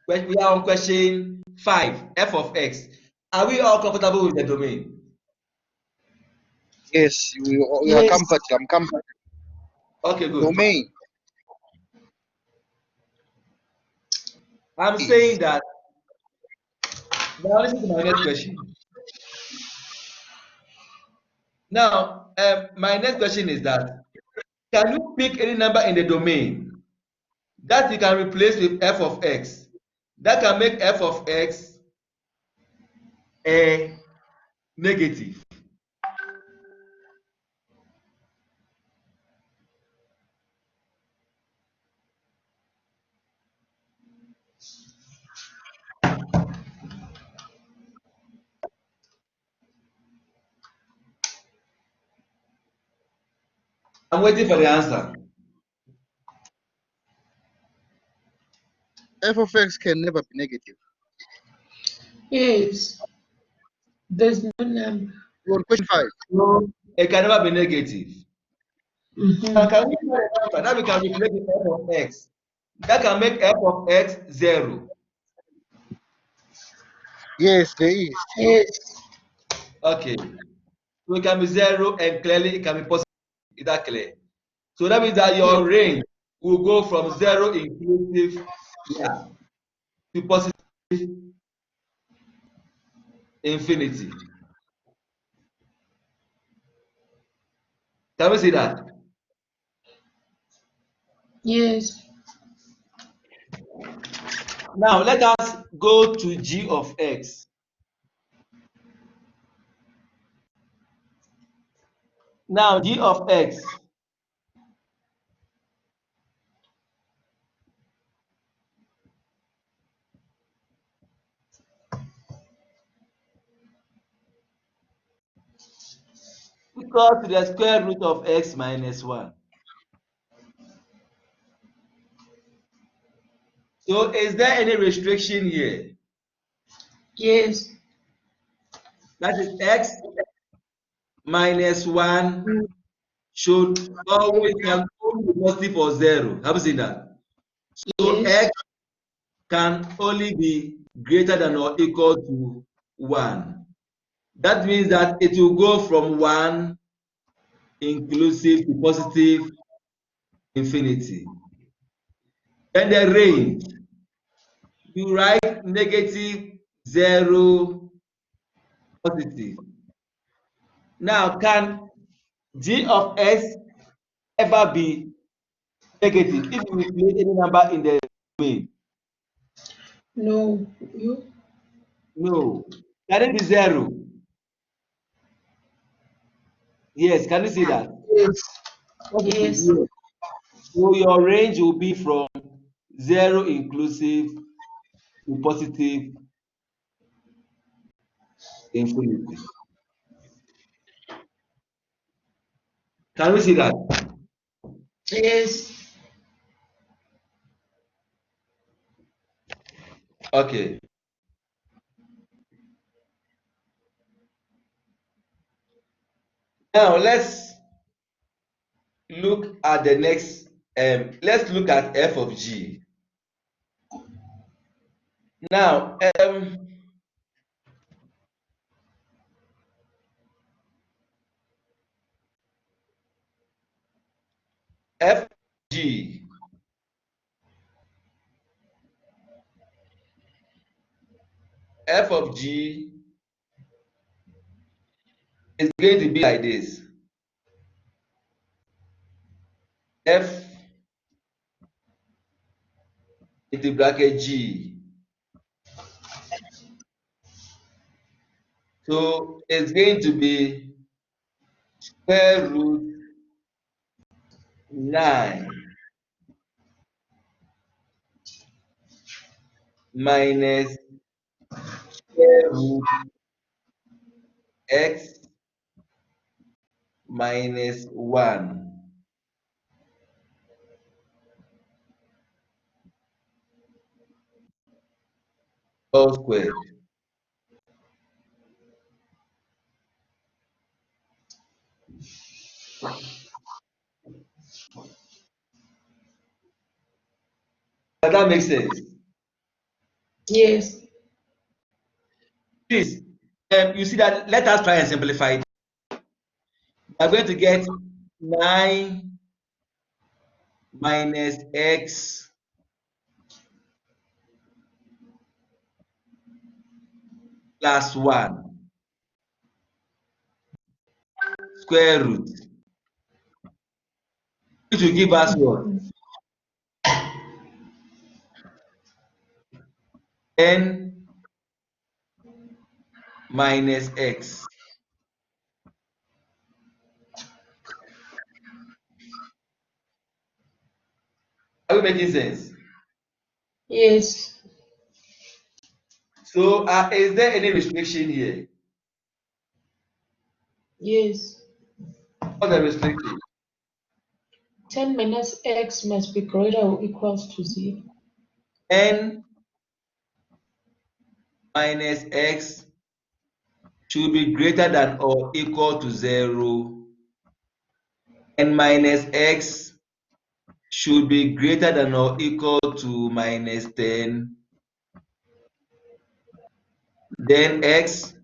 we are on question 5, f of x. Are we all comfortable with the domain? Yes, we are Yes. comfortable. I'm comfortable. Okay, good. Domain I'm is saying that, now listen to my next question. Now, my next question is that, can you pick any number in the domain that you can replace with f of x that can make f of x a negative? I'm waiting for the answer. f of x can never be negative. Yes. There's no number. We're on question 5. No, it can never be negative. Now, Mm-hmm. can we find the number? Now we can replace the f of x. That can make f of x 0. Yes, there is. Yes. Okay. So it can be 0 and clearly it can be positive. Is that clear? So that means that Yes. your range will go from 0 inclusive, yeah, to positive infinity. Can we see that? Yes. Now let us go to g of x. Now g of x, equal to the square root of x minus 1. So is there any restriction here? Yes. That is x minus 1 should always can only be positive or 0. Have you seen that? So Yes. x can only be greater than or equal to 1. That means that it will go from 1 inclusive to positive infinity. Then the range, you write negative 0, positive. Now, can g of x ever be negative if you replace any number in the domain? No. You? No. Can it be 0? Yes. Can you see that? Yes. Positive, Yes. yes. So your range will be from 0 inclusive to positive infinity. Can we see that? Yes. Okay. Now let's look at the next. Let's look at f of g. Now, f of g f of g is going to be like this. F into bracket g. So it's going to be square root 9 minus square root x minus 1 all squared. Does that make sense? Yes. Please, you see that, let us try and simplify it. We are going to get 9 minus x plus 1 square root, which will give us what? N minus x. Are we making sense? Yes. So, is there any restriction here? Yes. What's the restriction? 10 minus x must be greater or equals to 0. N minus x should be greater than or equal to 0. N minus x should be greater than or equal to minus 10. Then x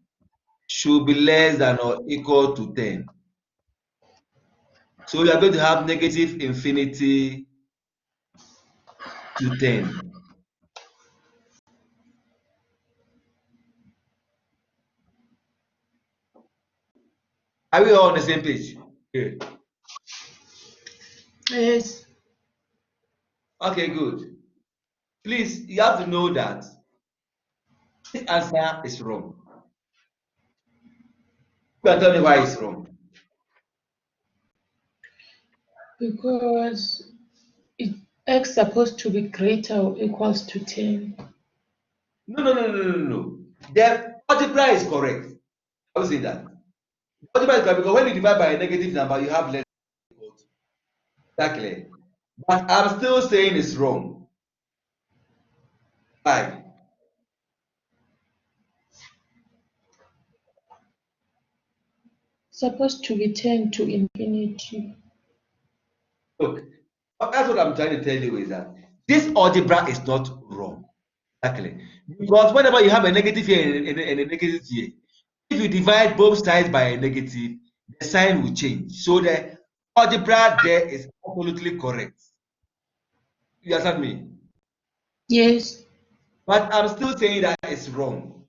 should be less than or equal to 10. So we are going to have negative infinity to 10. Are we all on the same page? Good. Yes. Okay, good. Please, you have to know that this answer is wrong. You can tell me why it's wrong. Because x supposed to be greater or equals to 10. No. The algebra is correct. I will say that. The algebra is correct because when you divide by a negative number, you have less than equal to. Exactly. But I'm still saying it's wrong. Why? Supposed to be 10 to infinity. Look, that's what I'm trying to tell you is that this algebra is not wrong. Exactly. Because whenever you have a negative here and a negative here, if you divide both sides by a negative, the sign will change. So the algebra there is absolutely correct. You understand me? Yes. But I'm still saying that it's wrong.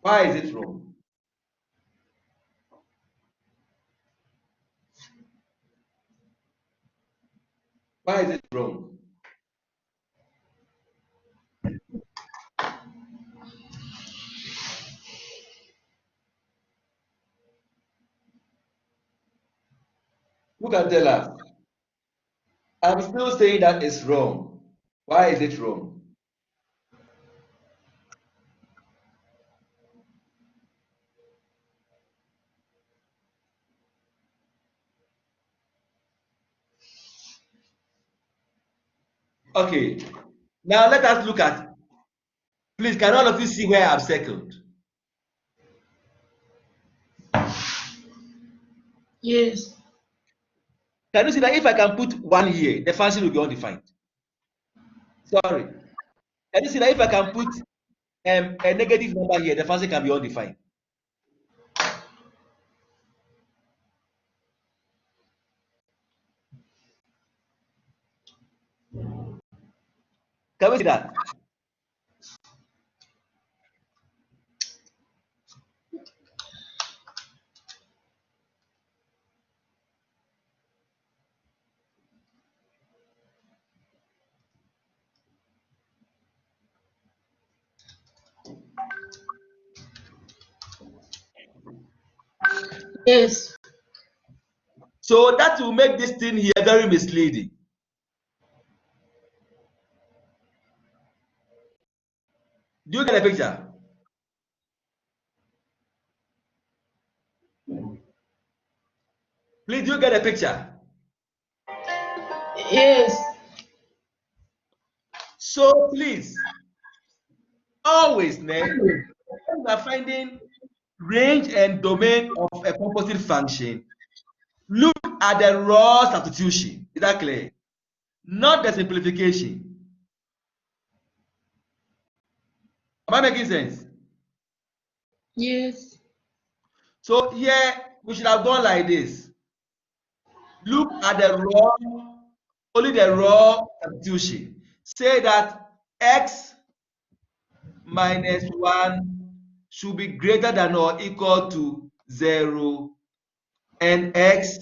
Why is it wrong? Why is it wrong? Who can tell us? I'm still saying that it's wrong. Why is it wrong? Okay. Now let us look at, please, can all of you see where I've circled? Yes. Can you see that if I can put 1 here, the function will be undefined? Sorry. Can you see that if I can put a negative number here, the function can be undefined? Can we see that? Yes. So that will make this thing here very misleading. Do you get the picture? Please, do you get the picture? Yes. So please, always, when you are finding range and domain of a composite function, look at the raw substitution. Is that clear? Not the simplification. Am I making sense? Yes. So here we should have gone like this. Look at the raw, only the raw substitution. Say that x minus 1 should be greater than or equal to 0, and x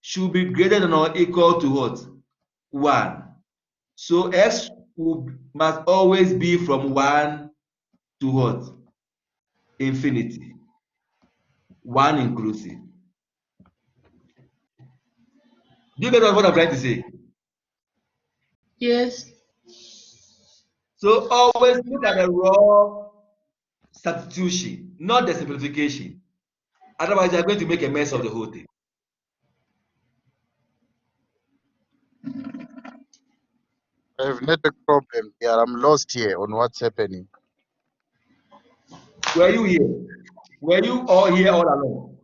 should be greater than or equal to what? 1. So x must always be from 1 to what? Infinity. 1 inclusive. Do you get what I'm trying to say? Yes. So always look at the raw substitution, not the simplification. Otherwise, you are going to make a mess of the whole thing. I have network problem here. I'm lost here on what's happening. Were you here? Were you all here all along?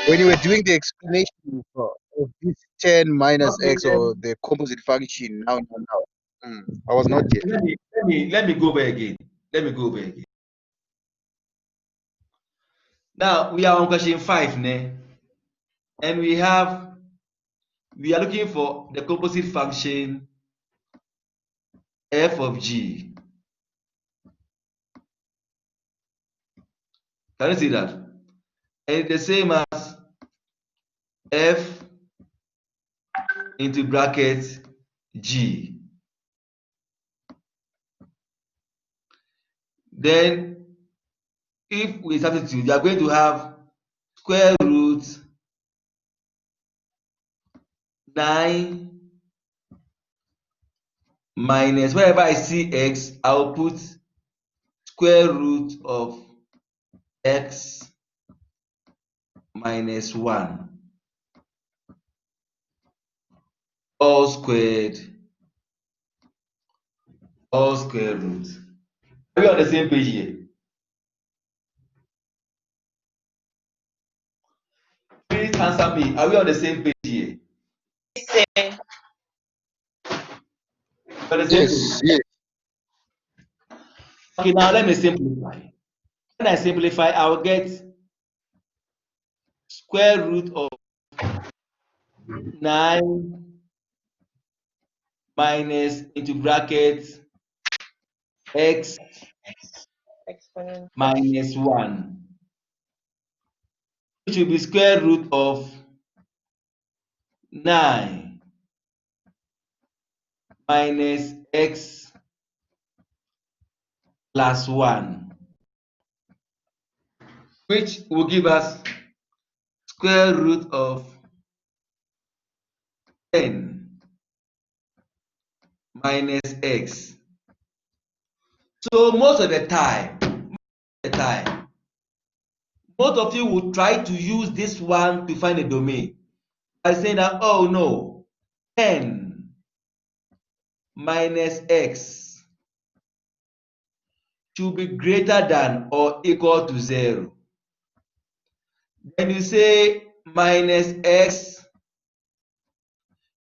When you were doing the explanation of this 10 minus Okay, x or the composite function, now. I was not here. let me go back again. Let me go back again. Now we are on question 5, ne? And we are looking for the composite function f of g. Can you see that? And it's the same as f into bracket g. Then if we substitute, we are going to have square root 9 minus, wherever I see x, I'll put square root of x minus 1 all squared, all square root. Are we on the same page here? Please answer me. Are we on the same page here? On the same Yes, page. yes. Okay, now let me simplify. When I simplify, I will get square root of 9 minus into bracket x minus 1, which will be square root of 9 minus x plus 1, which will give us square root of 10 minus x. So most of the time, most of you will try to use this one to find a domain by saying that, oh no, 10 minus x should be greater than or equal to 0. Then you say minus x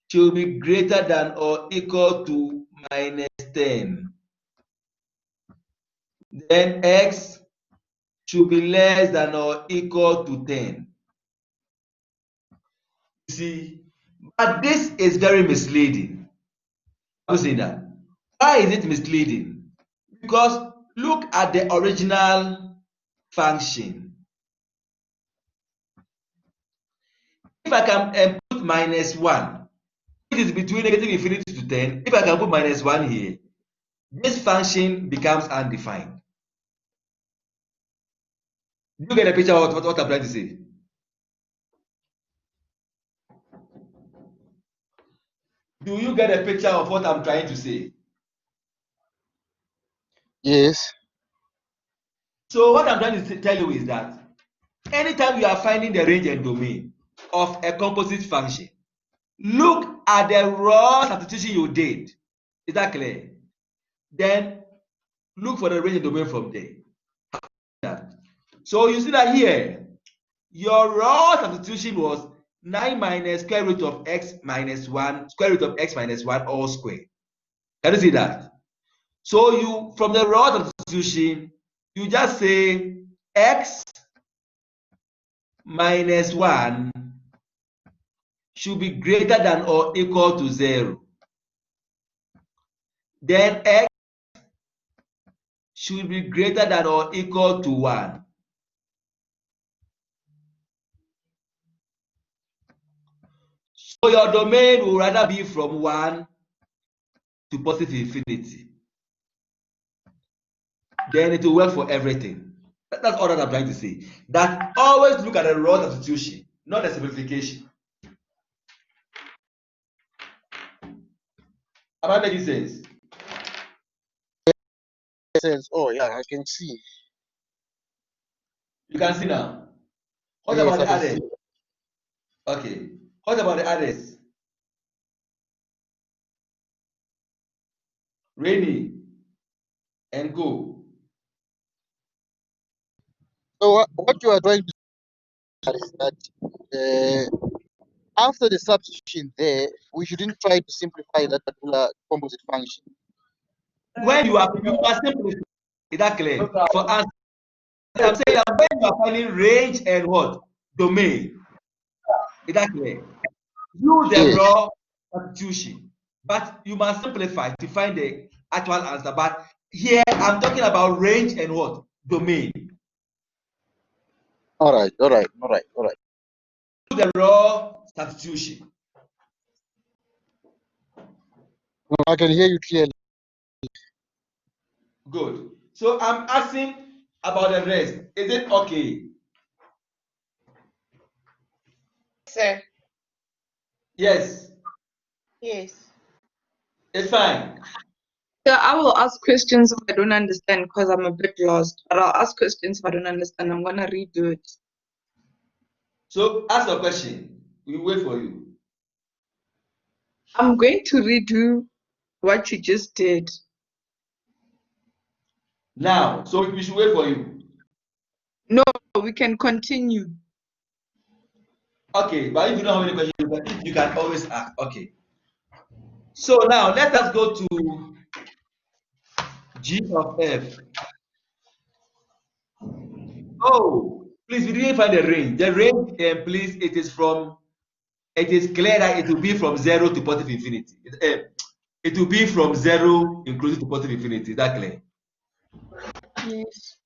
should be greater than or equal to minus 10. Then x should be less than or equal to 10. You see, but this is very misleading. Have you seen that? Why is it misleading? Because look at the original function. If I can put minus 1, which is between negative infinity to 10, if I can put minus 1 here, this function becomes undefined. Do you get a picture of what I'm trying to say? Do you get a picture of what I'm trying to say? Yes. So what I'm trying to tell you is that anytime you are finding the range and domain of a composite function, look at the raw substitution you did. Is that clear? Then look for the range and domain from there. So you see that here, your raw substitution was 9 minus square root of x minus 1, square root of x minus 1 all square. Can you see that? So you, from the raw substitution, you just say x minus 1 should be greater than or equal to 0. Then x should be greater than or equal to 1. So your domain will rather be from 1 to positive infinity. Then it will work for everything. That's all that I'm trying to say. That always look at the raw substitution, not the simplification. Am I making sense? Sense. Oh, yeah, I can see. You can see now. What Yes, about I the can see. added? Okay. What about the others? Rainy and go. So what you are trying to say is that after the substitution there, we shouldn't try to simplify that particular composite function. When you must simplify. Is that clear? For us, I'm saying that when you are finding range and what? Domain. Is that clear? Use the Yes. raw substitution, but you must simplify to find the actual answer. But here I'm talking about range and what? Domain. All right. Use the raw substitution. I can hear you clearly. Good. So I'm asking about the rest. Is it okay? Sir. Yes, Yes. it's fine. So I will ask questions if I don't understand because I'm a bit lost. But I'll ask questions if I don't understand. I'm gonna redo it. So ask your question. We wait for you. I'm going to redo what you just did. Now, so we should wait for you. No, we can continue. Okay, but if you don't have any question, you can always ask. Okay. So now let us go to G of F. Oh, please, we didn't find the range. The range, please, it is clear that it will be from 0 to positive infinity. It will be from 0 inclusive to positive infinity. Is that clear? Yes.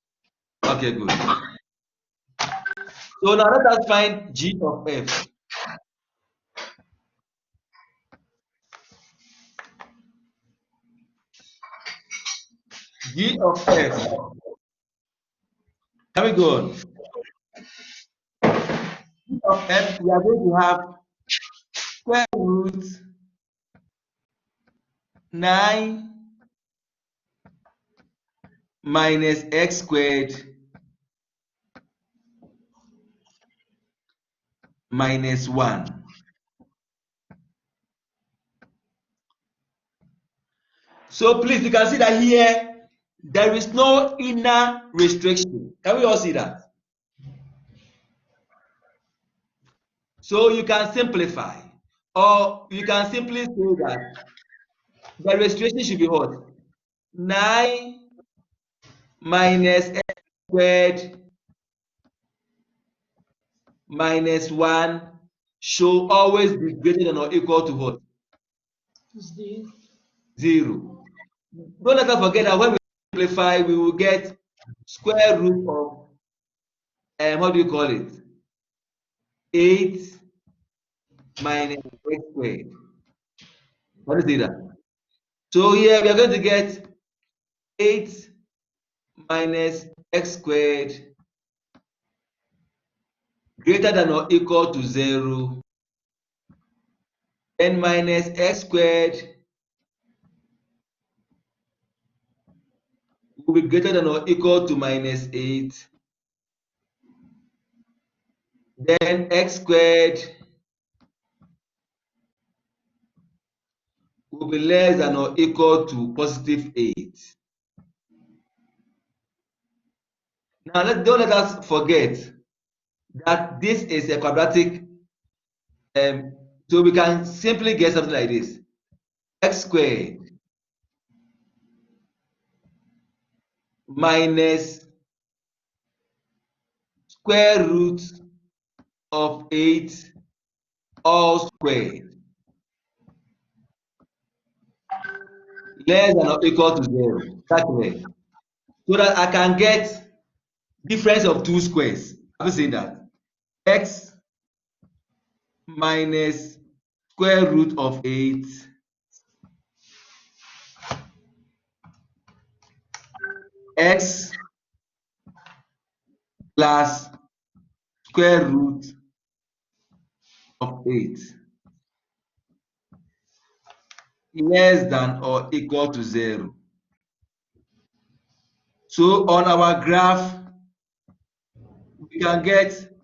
Okay, good. So now let us find G of F. G of F. Can we go on? G of F, we are going to have square root 9 minus x squared minus 1. So please, you can see that here, there is no inner restriction. Can we all see that? So you can simplify, or you can simply say that the restriction should be what? 9 minus x squared minus 1 should always be greater than or equal to what? 0. Don't let us forget that when we simplify, we will get square root of, what do you call it? 8 minus x squared. What is that? So here we are going to get 8 minus x squared greater than or equal to 0, then minus x squared will be greater than or equal to minus 8, then x squared will be less than or equal to positive 8. Now don't let us forget that this is a quadratic, so we can simply get something like this: x squared minus square root of 8 all squared less than or equal to 0. That's right. So that I can get difference of two squares. Have you seen that? X minus square root of 8 x plus square root of 8 less than or equal to 0. So on our graph, we can get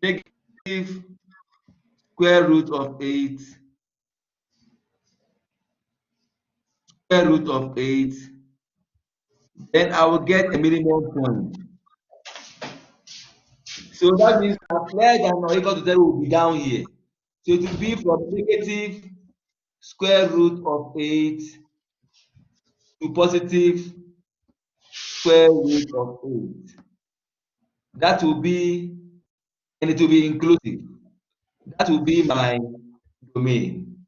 negative square root of 8, square root of 8, then I will get a minimum point. So that means that less than or equal to 0 will be down here. So it will be from negative square root of 8 to positive square root of 8. That will be, and it will be inclusive. That will be my domain.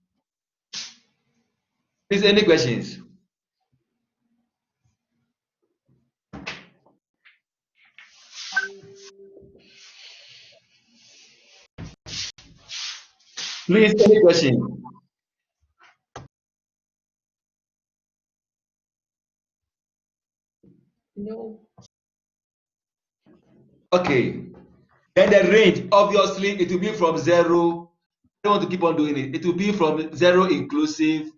Please, any questions? Please, any question? No. Okay. Then the range, obviously, it will be from 0. I don't want to keep on doing it. It will be from 0 inclusive to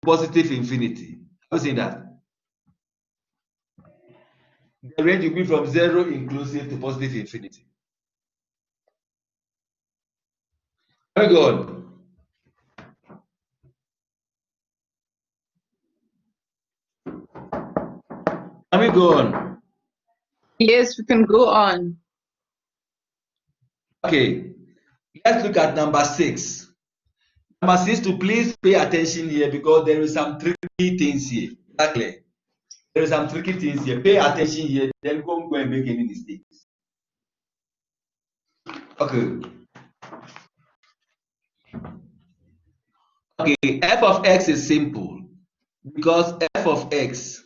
positive infinity. Have you seen that? The range will be from 0 inclusive to positive infinity. Very good. Can we go on? Yes, we can go on. Okay. Let's look at number 6. Number 6, to please pay attention here because there is some tricky things here. Exactly. There is some tricky things here. Pay attention here, then don't go and make any mistakes. Okay. Okay, f of x is simple because f of x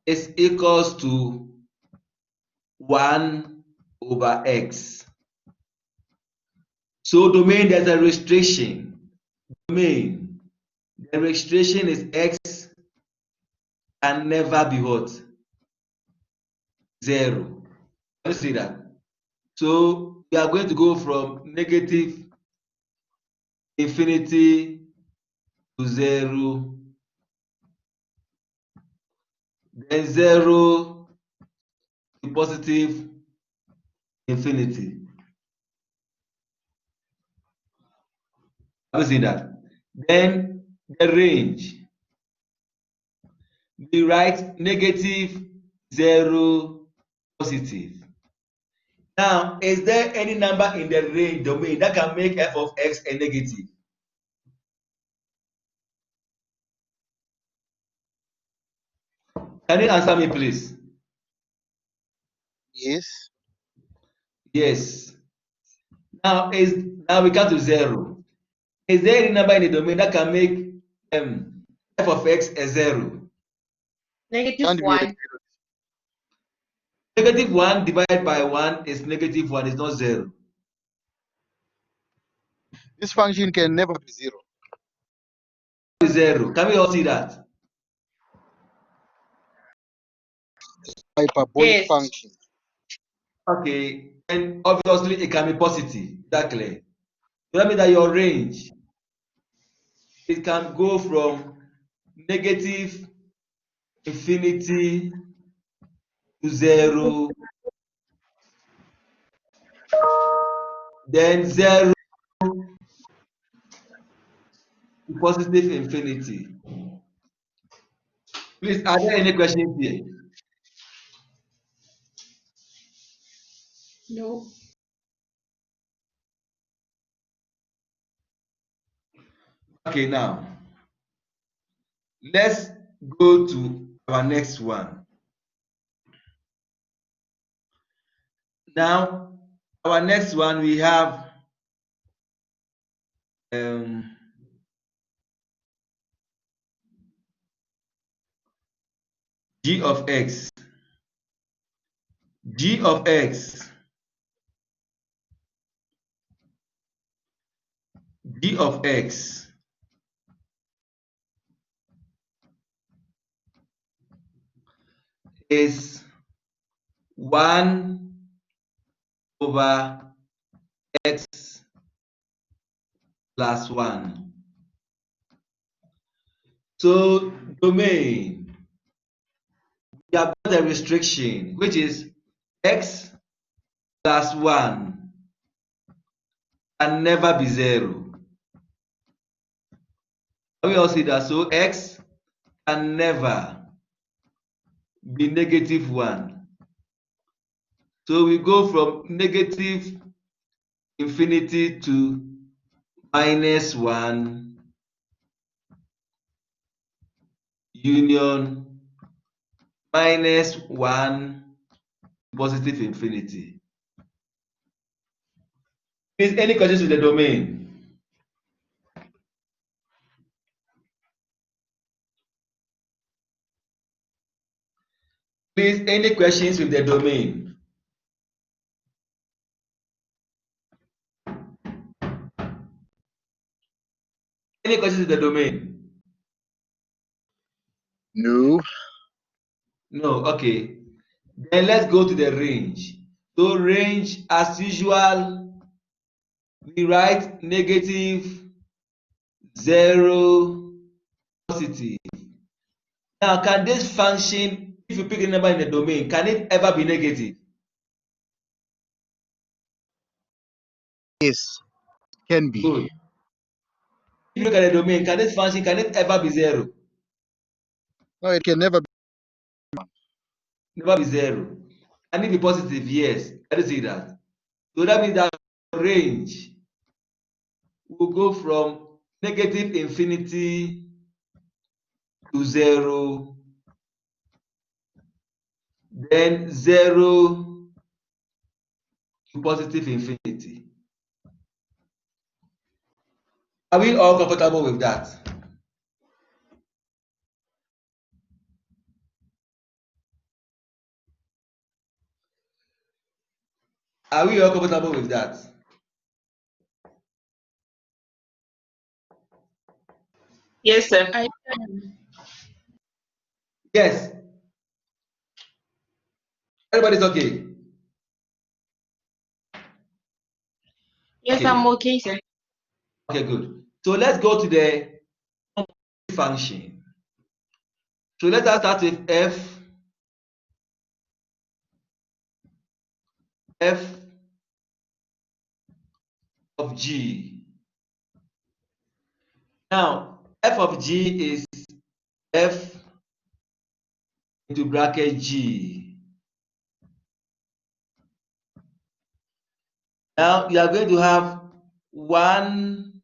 is equals to 1 over x. So domain, there's a restriction. Domain, the restriction is x can never be what? 0. You see that? So we are going to go from negative infinity to 0, then 0 to positive infinity. Have you seen that? Then the range, we write negative 0, positive. Now, is there any number in the range domain that can make f of x a negative? Can you answer me, please? Yes. Yes. Now we come to 0. Is there any number in the domain that can make f of x a 0? Negative Can't be a 1. zero. Negative 1 divided by 1 is negative 1, it's not 0. This function can never be 0. 0. Can we all see that? Hyperbolic Yes. function. Okay, and obviously it can be positive. Exactly. So that means that your range, it can go from negative infinity to 0, then 0 to positive infinity. Please, are there any questions here? No. Okay, now let's go to our next one. Now, our next one, we have g of x. G of x. G of x is 1 over x plus 1. So domain, we have got a restriction, which is x plus 1 can never be 0. We all see that. So x can never be negative 1. So we go from negative infinity to minus 1 union minus 1 positive infinity. Please, any questions with the domain? Please, any questions with the domain? Any questions with the domain? No. No, okay. Then let's go to the range. So range, as usual, we write negative, 0, positive. Now, can this function, if you pick a number in the domain, can it ever be negative? Yes, can be. Good. If you look at the domain, can this function, can it ever be 0? No, it can never be. Never be 0. Can it be positive? Yes. Can you see that? So that means that range will go from negative infinity to 0, then 0 to positive infinity. Are we all comfortable with that? Are we all comfortable with that? Yes, sir. I can. Yes. Everybody's okay. Yes, Okay. I'm okay, sir. Okay, good. So let's go to the function. So let us start with f of g. Now, f of g is f into bracket g. Now, you are going to have 1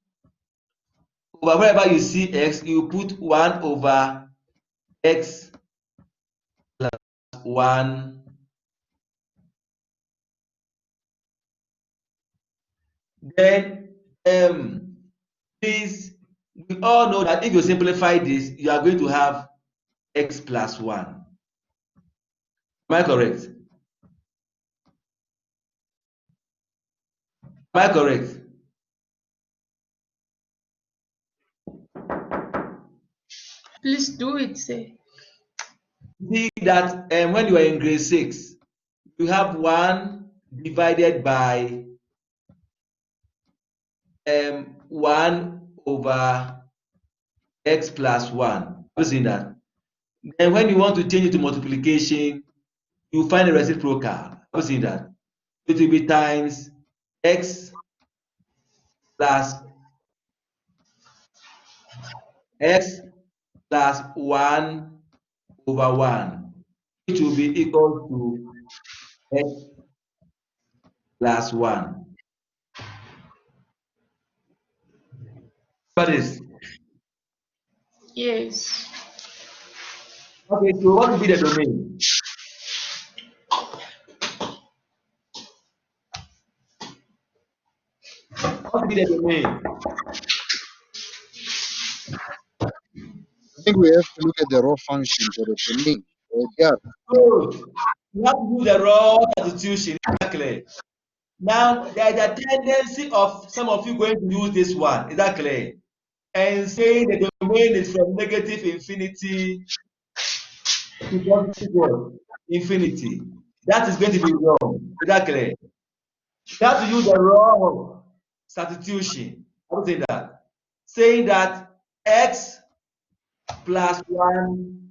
over wherever you see x, you put 1 over x plus 1. Then, please, we all know that if you simplify this, you are going to have x plus 1. Am I correct? Am I correct? Please do it, sir. See that when you are in grade 6, you have 1 divided by 1 over x plus 1. Have you seen that? Then when you want to change it to multiplication, you find a reciprocal. Have you seen that? It will be times x plus x plus 1 over 1, which will be equal to x plus 1. What is? Yes. Okay, so what will be the domain? What will be the domain? I think we have to look at the raw function for the domain. Yeah. Good. You have to do the raw substitution. Exactly. Now, there is a tendency of some of you going to use this one. Is that clear? And saying the domain is from negative infinity to positive what? Infinity. That is going to be wrong. Is that clear? You have to use the raw substitution. I would say that. Saying that x plus 1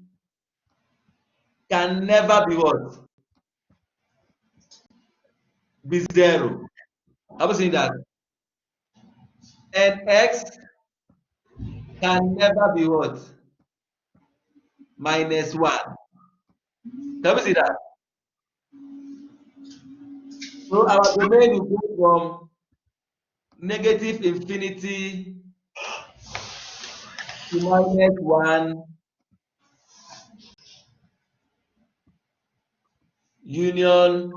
can never be what? Be 0. Have you seen that? And x can never be what? -1. Can we see that? So our domain will go from negative infinity to -1 union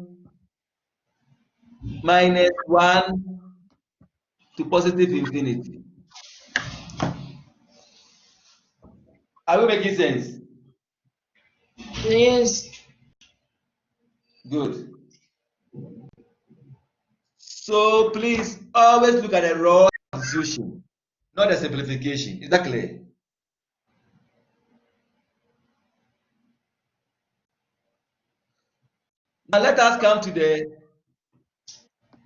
-1 to positive infinity. Are we making sense? Yes. Good. So please always look at the raw substitution, not the simplification. Is that clear? Now let us come to the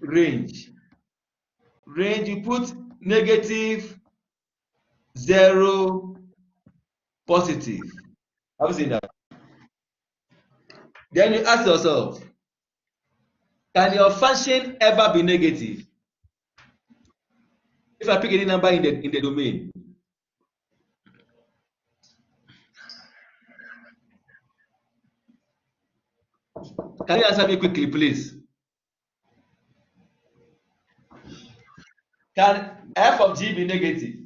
range. Range, you put negative, 0, positive. Have you seen that? Then you ask yourself, can your function ever be negative? If I pick any number in the domain. Can you answer me quickly, please? Can f of g be negative?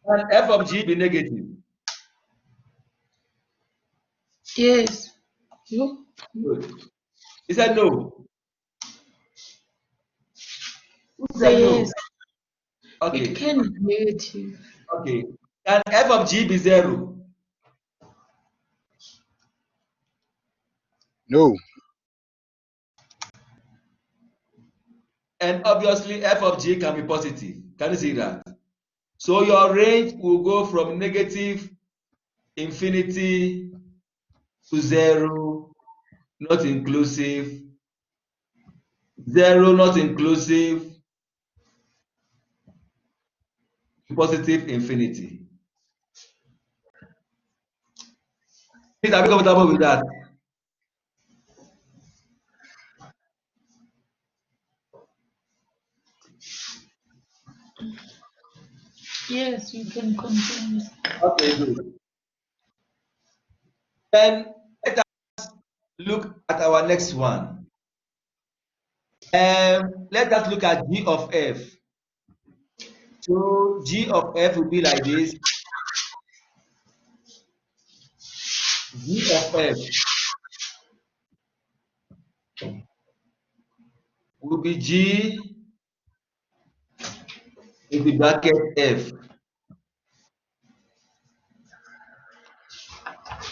Can f of g be negative? Yes. You. Good. He said no. Who said no? Yes. Okay. It can be negative. Okay. Can f of g be 0? No. And obviously f of g can be positive. Can you see that? So your range will go from negative infinity to 0, not inclusive, 0, not inclusive, to positive infinity. Please, are we comfortable with that? Yes, you can continue. Okay, good. Then let us look at our next one. Let us look at g of f. So g of f will be like this. G of f will be g in the bracket f.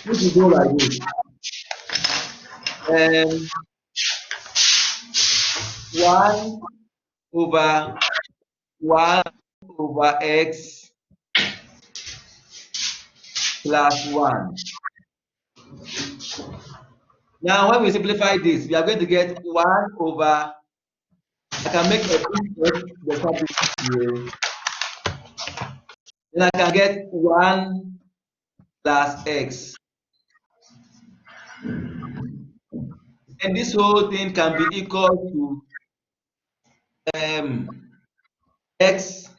This will go like this. 1 over 1 over x plus 1. Now, when we simplify this, we are going to get 1 over, I can make a big the subject here. Then I can get 1 plus x. And this whole thing can be equal to x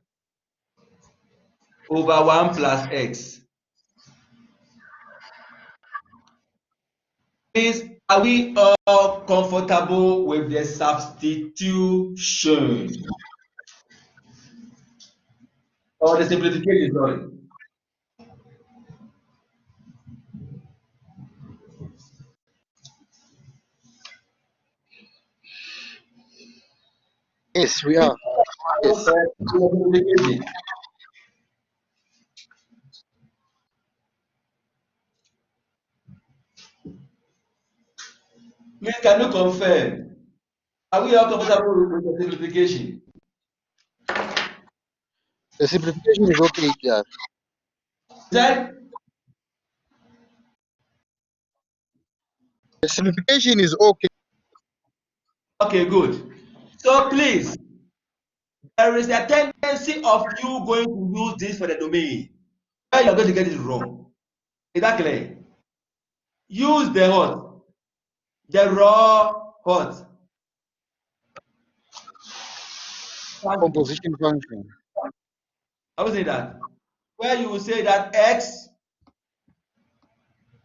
over 1 plus x. Please, are we all comfortable with the substitution? Or the simplification, sorry. Yes, we are. Yes. Simplification. Please, can you confirm? Are we all comfortable with the simplification? The simplification is okay, yeah. That The simplification is okay. okay, good. So please, there is a tendency of you going to use this for the domain where you're going to get it wrong. Is that clear? Use the what? The raw what? Function. Composition function. I will say that. Where you will say that x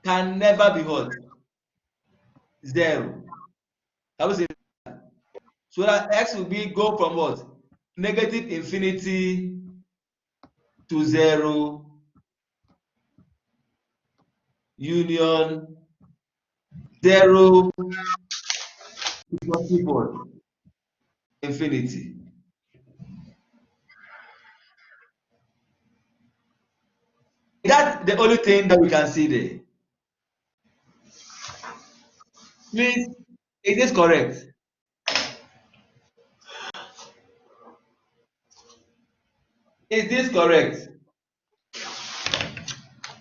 can never be what? 0. I will say that. So that x will be go from what? Negative infinity to 0 union 0 is positive what? Infinity. Is that the only thing that we can see there? Please, is this correct? Is this correct?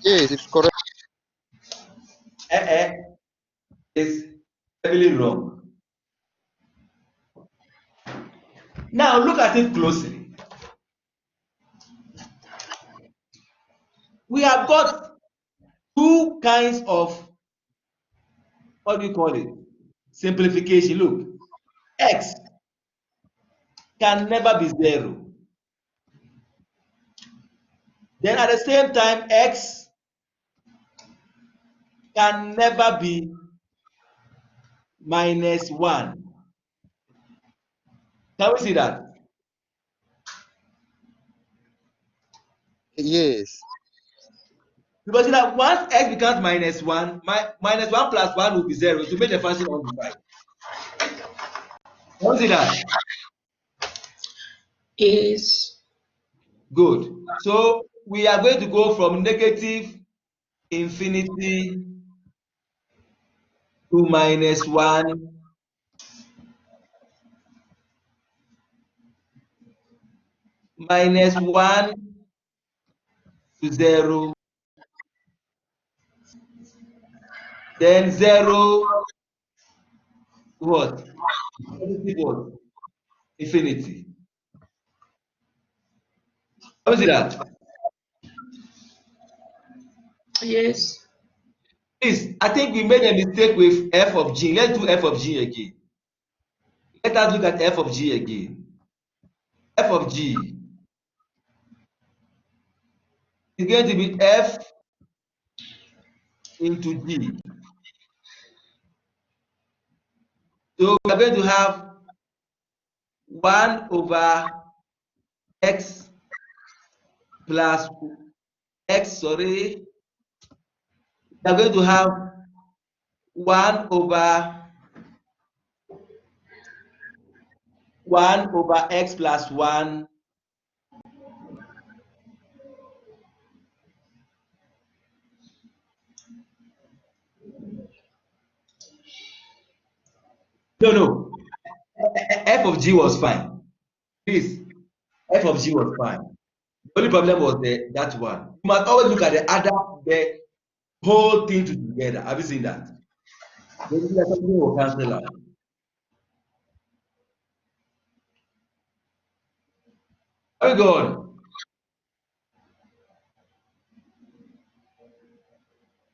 Yes, it's correct. Eh, is heavily wrong. Now look at it closely. We have got two kinds of, what do you call it? Simplification. Look, x can never be 0. Then at the same time, x can never be -1. Can we see that? Yes. Because you know, once x becomes -1, -1 plus 1 will be 0 to make the function undefined. Can we see that? Yes. Good. So we are going to go from negative infinity to -1, -1 to 0, then 0 to what? Positive what? Infinity. How is it that? Yes. Please, I think we made a mistake with f of g. Let's do f of g again. Let us look at f of g again. F of g is going to be f into g. So we are going to have 1 over x plus x, sorry. We are going to have 1 over x plus 1 . No. F of g was fine. Please, f of g was fine. The only problem was that one. You must always look at the whole thing together. Have you seen that? Maybe that something will cancel out. Are we go on?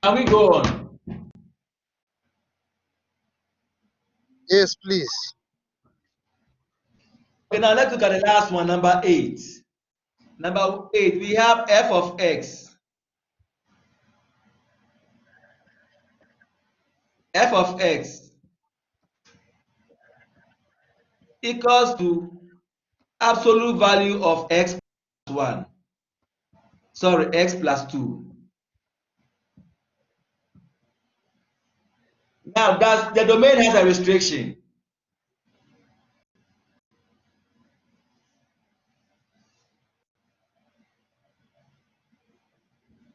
Can we go on? Yes, please. Okay, now let's look at the last one, number 8. Number 8, we have f of x. F of x equals to absolute value of x plus 1. Sorry, x plus 2. Now, the domain has a restriction.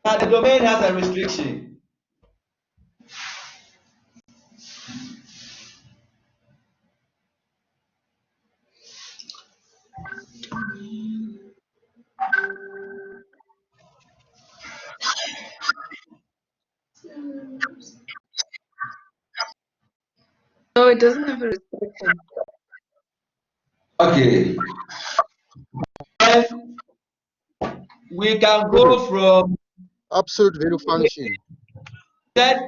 Now, the domain has a restriction. No, it doesn't have a restriction. Okay. And we can go from Absolute value function. that.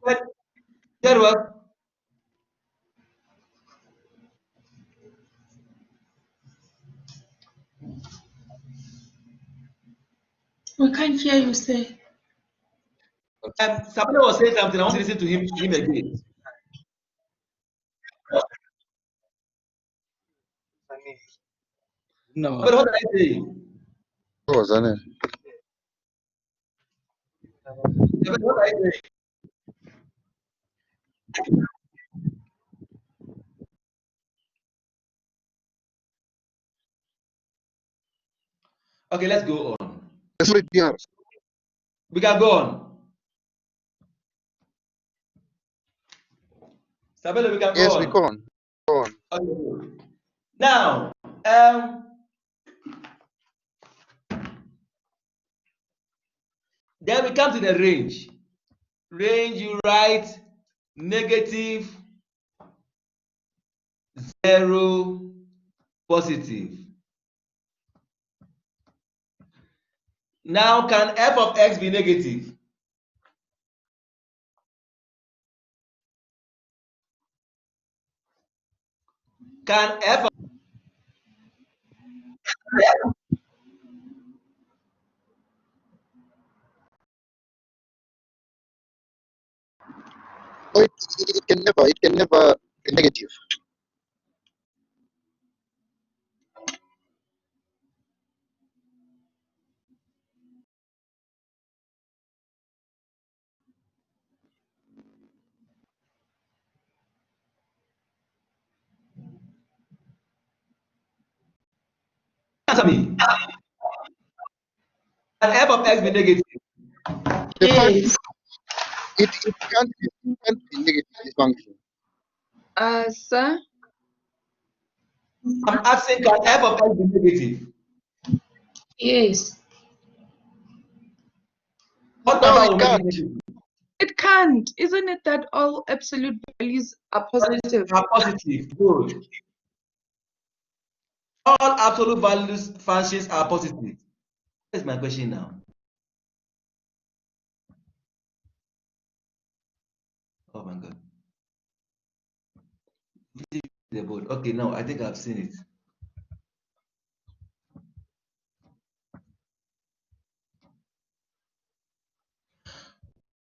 That, that was We can't hear you say. somebody was saying something. I want to listen to him again. No. But what are you saying? What was that? But what are you saying? Okay, let's go on. Sorry, PR. We can go on. Sabelo, we can go Yes, we on. can. Go on. Okay. Now, then we come to the range. Range, you write negative, 0, positive. Now, can f of x be negative? Can f of Oh, it can never be negative. answer me? Can f of x be negative? The fact Yes. it can't be negative, this function. Sir, I'm asking, can f of x be negative? Yes. What No, number it will make it can't. negative? it can't. Isn't it that all absolute values are positive? Are positive. Good. All absolute values functions are positive. That's my question now. Oh my God. The board. Okay, now I think I've seen it.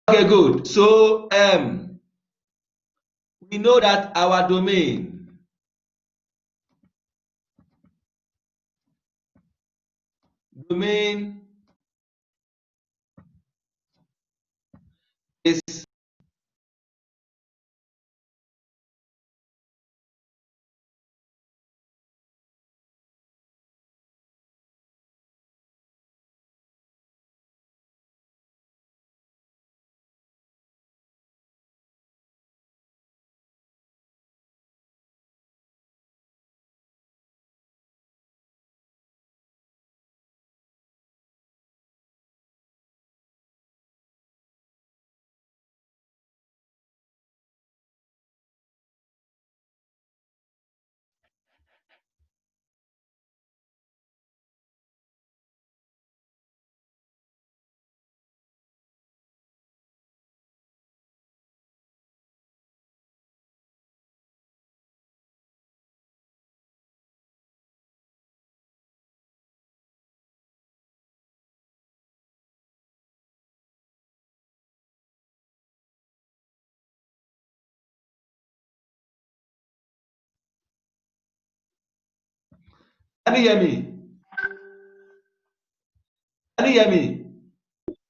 Okay, good. So we know that our domain is can you hear me? Can you hear me?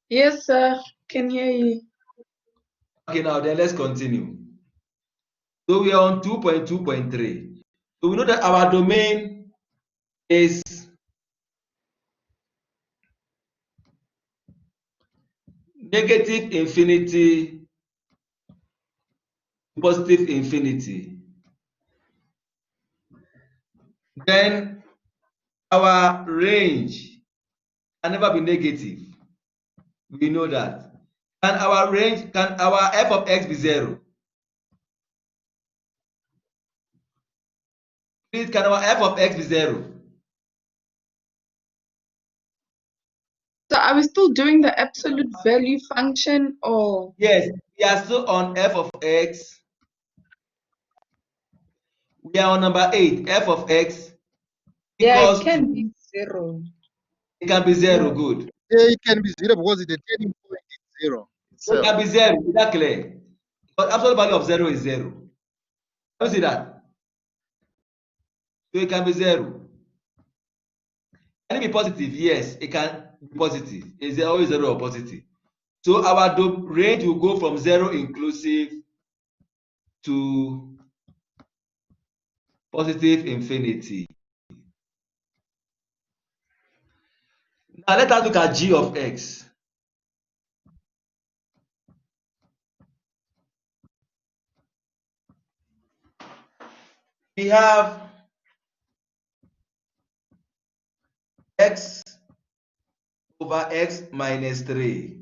Yes, sir. Can hear you. Okay, now then let's continue. So we are on 2.2.3. So we know that our domain is negative infinity to positive infinity. Then our range can never be negative. We know that. Can our f of x be 0? Please, can our f of x be 0? So are we still doing the absolute value function or? Yes, we are still on f of x. We are on number 8, f of x Yeah, it equals to, can be 0. it can be 0, Yeah. good. Yeah, it can be 0 because the turning point is 0 So it itself. can be 0, is that clear? But absolute value of 0 is 0. Can you see that? So it can be 0. Can it be positive? Yes, it can be positive. It's always 0 or positive. So our range will go from 0 inclusive to positive infinity. Now let us look at g of x. We have x over x minus 3.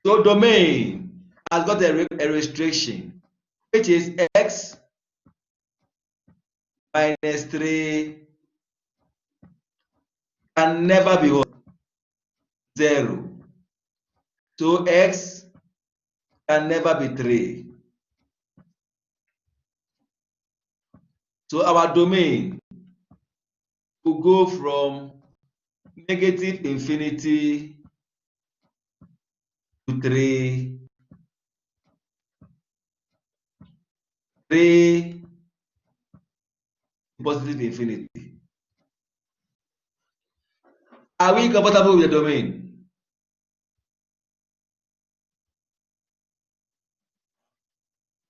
So domain has got a restriction, which is x minus 3 can never be 0. So x can never be 3. So our domain will go from negative infinity to 3, 3 positive infinity. Are we comfortable with the domain?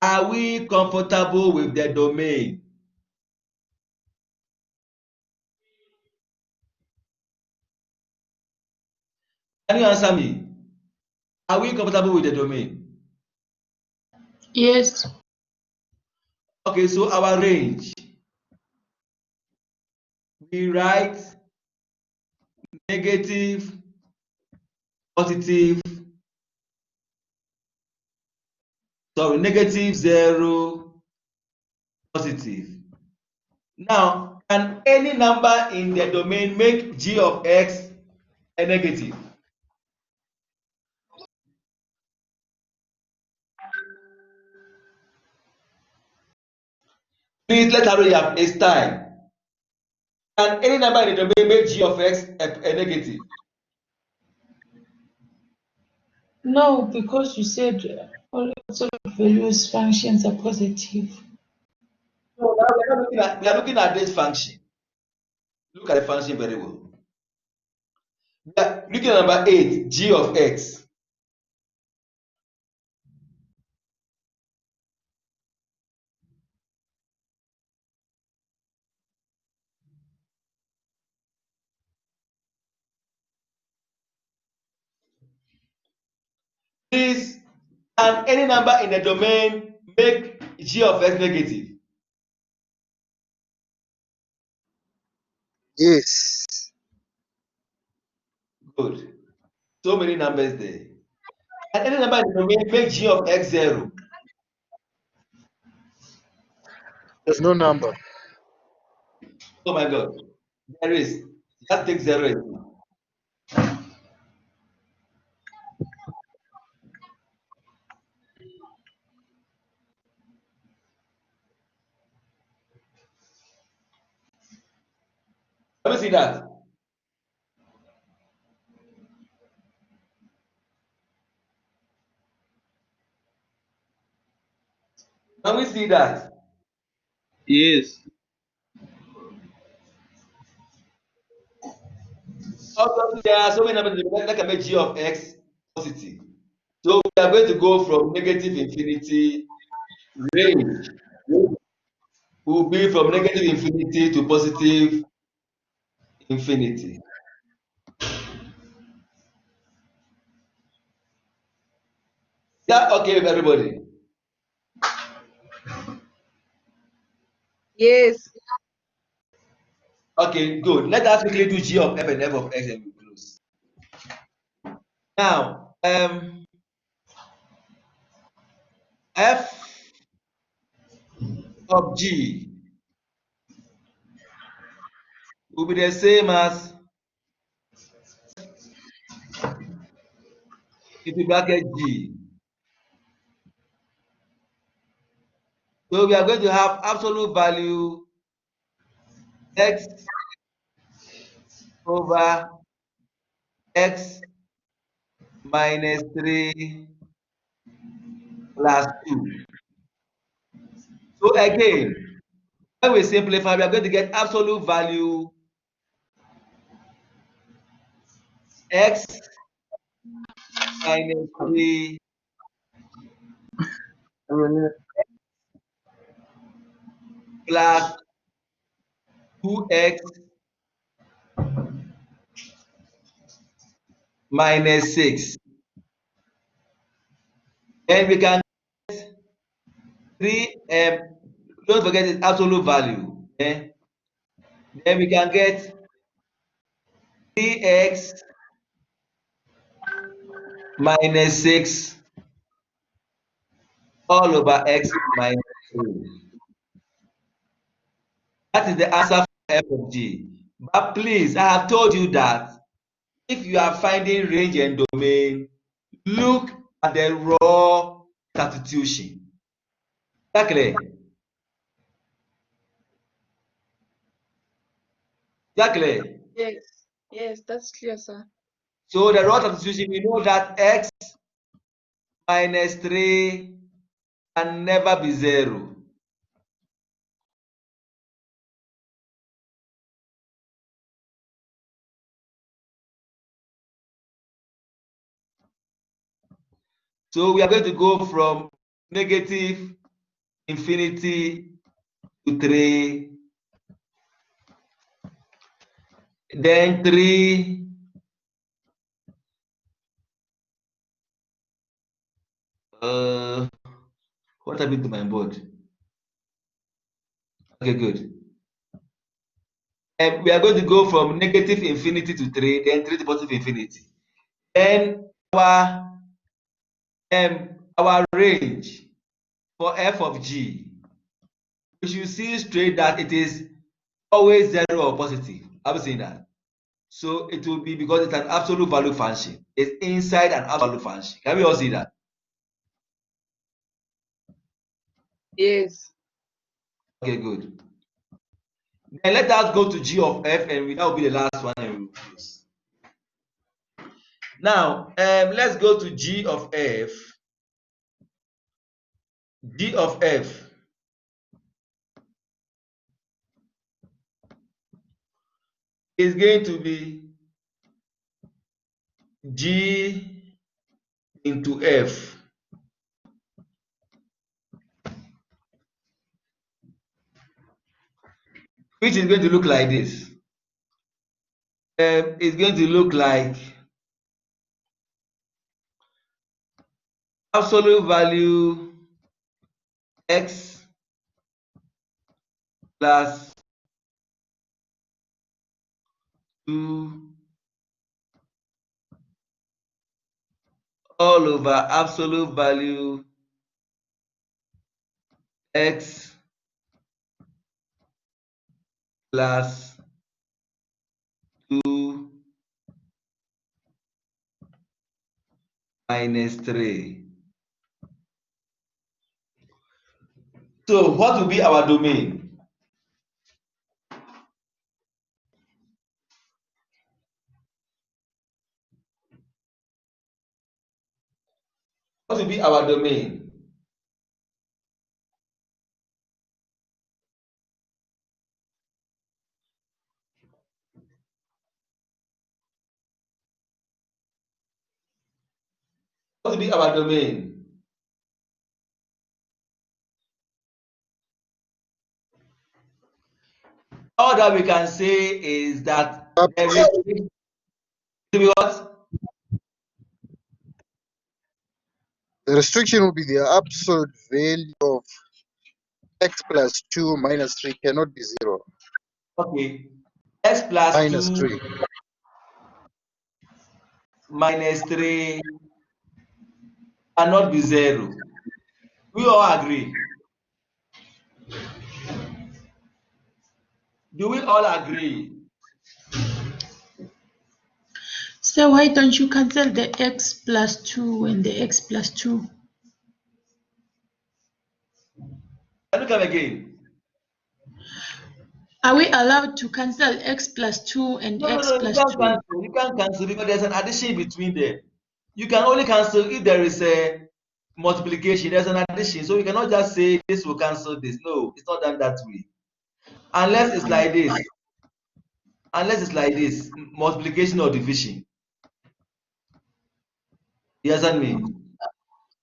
Are we comfortable with the domain? Can you answer me? Are we comfortable with the domain? Yes. Okay, so our range, we write negative, positive, negative 0, positive. Now, can any number in the domain make g of x a negative? Please let's hurry up, it's time. Can any number in the domain make g of x a negative? No, because you said all absolute values functions are positive. No, now we are looking at this function. Look at the function very well. We are looking at number 8, g of x. Please, can any number in the domain make g of x negative? Yes. Good. So many numbers there. Can any number in the domain make g of x 0? There's no number. Oh my God. There is. Just take 0 away. Let me see that. Can we see that? Yes. Obviously, there are so many numbers that can make g of x positive. So we are going to go from negative infinity, range will be from negative infinity to positive infinity. Is that okay with everybody? Yes. Okay, good. Let us quickly do g of f and f of x and we close. Now, f of g will be the same as into bracket g. So we are going to have absolute value x over x minus 3 plus 2. So again, when we simplify, we are going to get absolute value x minus 3 plus 2x minus 6. And we can get 3, don't forget its absolute value. Then we can get 3x minus 6 all over x minus 3. That is the answer for f of g. But please, I have told you that if you are finding range and domain, look at the raw substitution. Exactly. Exactly. Yes. Yes, that's clear, sir. So the raw substitution, we know that x minus 3 can never be 0. So we are going to go from negative infinity to 3, then 3, what happened to my board? Okay, good. And we are going to go from negative infinity to 3, then 3 to positive infinity. Then our range for f of g, we should see straight that it is always 0 or positive. Have you seen that? So it will be because it's an absolute value function. It's inside an absolute value function. Can we all see that? Yes. Okay, good. Then let us go to g of f, and that will be the last one, and we will close. Now, let's go to g of f. G of f is going to be g into f, which is going to look like this. It's going to look like absolute value x plus 2 all over absolute value x plus 2 minus 3. So what will be our domain? What will be our domain? What will be our domain? All that we can say is that the restriction to be what? The restriction will be the absolute value of x plus 2 minus 3 cannot be 0. Okay. X plus Minus 2 3. minus 3 cannot be 0. We all agree. Do we all agree? So why don't you cancel the x plus 2 and the x plus 2? Can you come again? Are we allowed to cancel x plus 2 and No, x you plus can't 2? cancel. You can't cancel because there's an addition between them. You can only cancel if there is a multiplication. There's an addition, so you cannot just say this will cancel this. No, it's not done that way. Unless it's like this. Unless it's like this, multiplication or division. You understand me?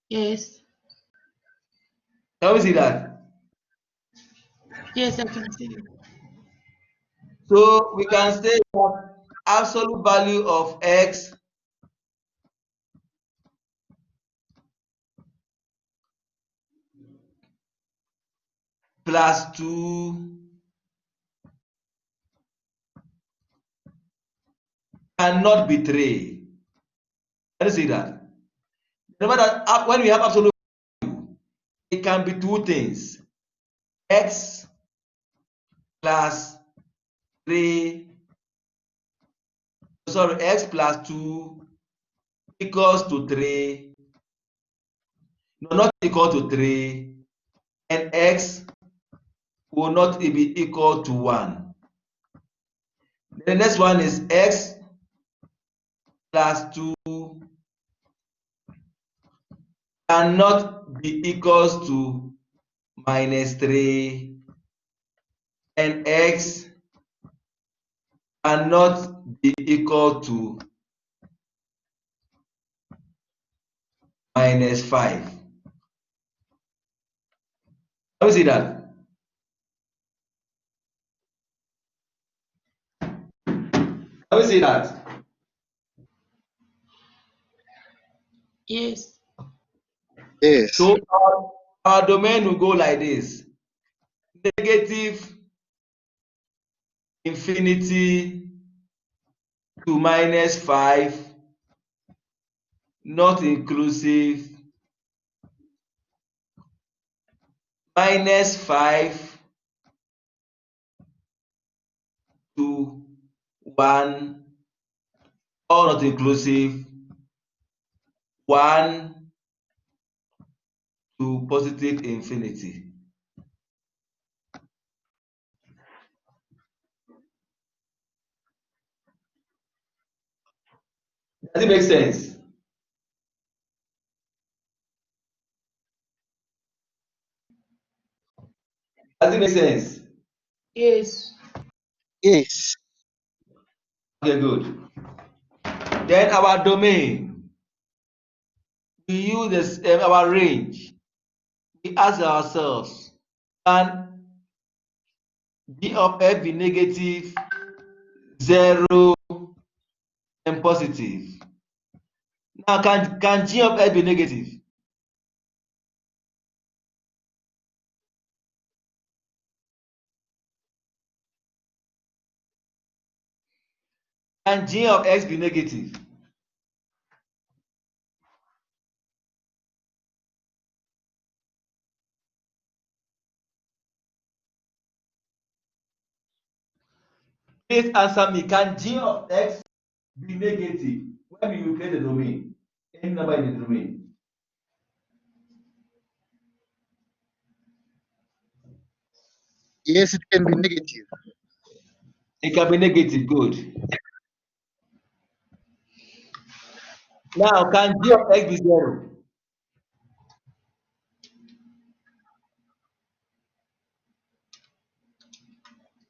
Yes. Can we see that? Yes, I can see it. So we can say that absolute value of x plus 2 cannot be 3. Can you see that? Remember that when we have absolute value, it can be two things. X plus 3, sorry, x plus 2 equals to 3, no, not equal to 3, and x will not be equal to 1. The next one is x plus 2 cannot be equals to minus 3, and x cannot be equal to minus 5. Can we see that? Can we see that? Yes. Yes. So our domain will go like this: negative infinity to minus 5, not inclusive, minus 5 to 1, all not inclusive, 1 to positive infinity. Does it make sense? Does it make sense? Yes. Yes. Okay, good. Then our domain, we use this, our range. We ask ourselves, can g of f be negative, 0, and positive? Now, can g of f be negative? Can g of x be negative? Please answer me. Can g of x be negative when you create the domain? Any number in the domain. Yes, it can be negative. It can be negative. Good. Now, can g of x be 0?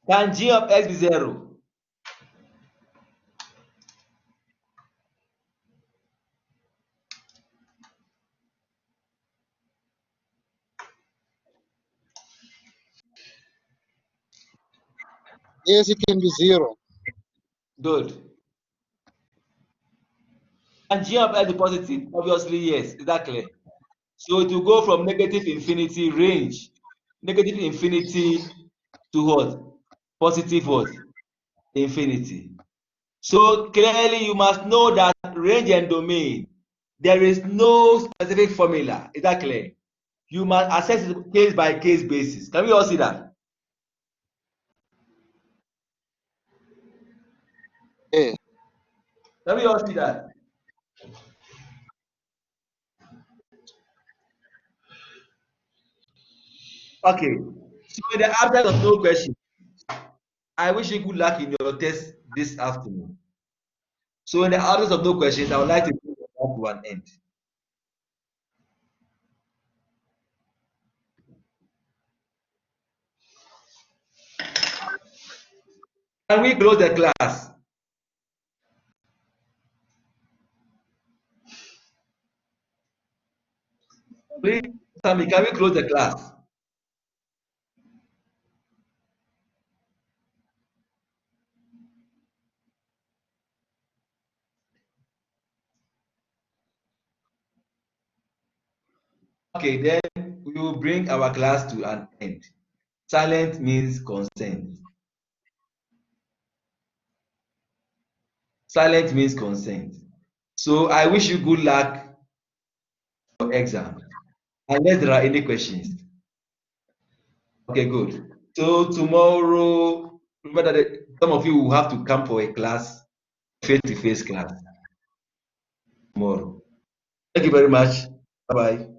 Can g of x be 0? Yes, it can be 0. Good. Can g of x be positive? Obviously, yes. Is that clear? So it will go from negative infinity range, negative infinity to what? Positive what? Infinity. So clearly you must know that range and domain, there is no specific formula. Is that clear? You must assess it case by case basis. Can we all see that? Yeah. Can we all see that? Okay. So in the absence of no question, I wish you good luck in your test this afternoon. So in the absence of no questions, I would like to bring that to an end. Can we close the class? Please, Sammy, can we close the class? Okay, then we will bring our class to an end. Silent means consent. Silent means consent. So I wish you good luck for exam, unless there are any questions. Okay, good. So tomorrow, remember that some of you will have to come for a class, face-to-face class tomorrow. Thank you very much. Bye-bye.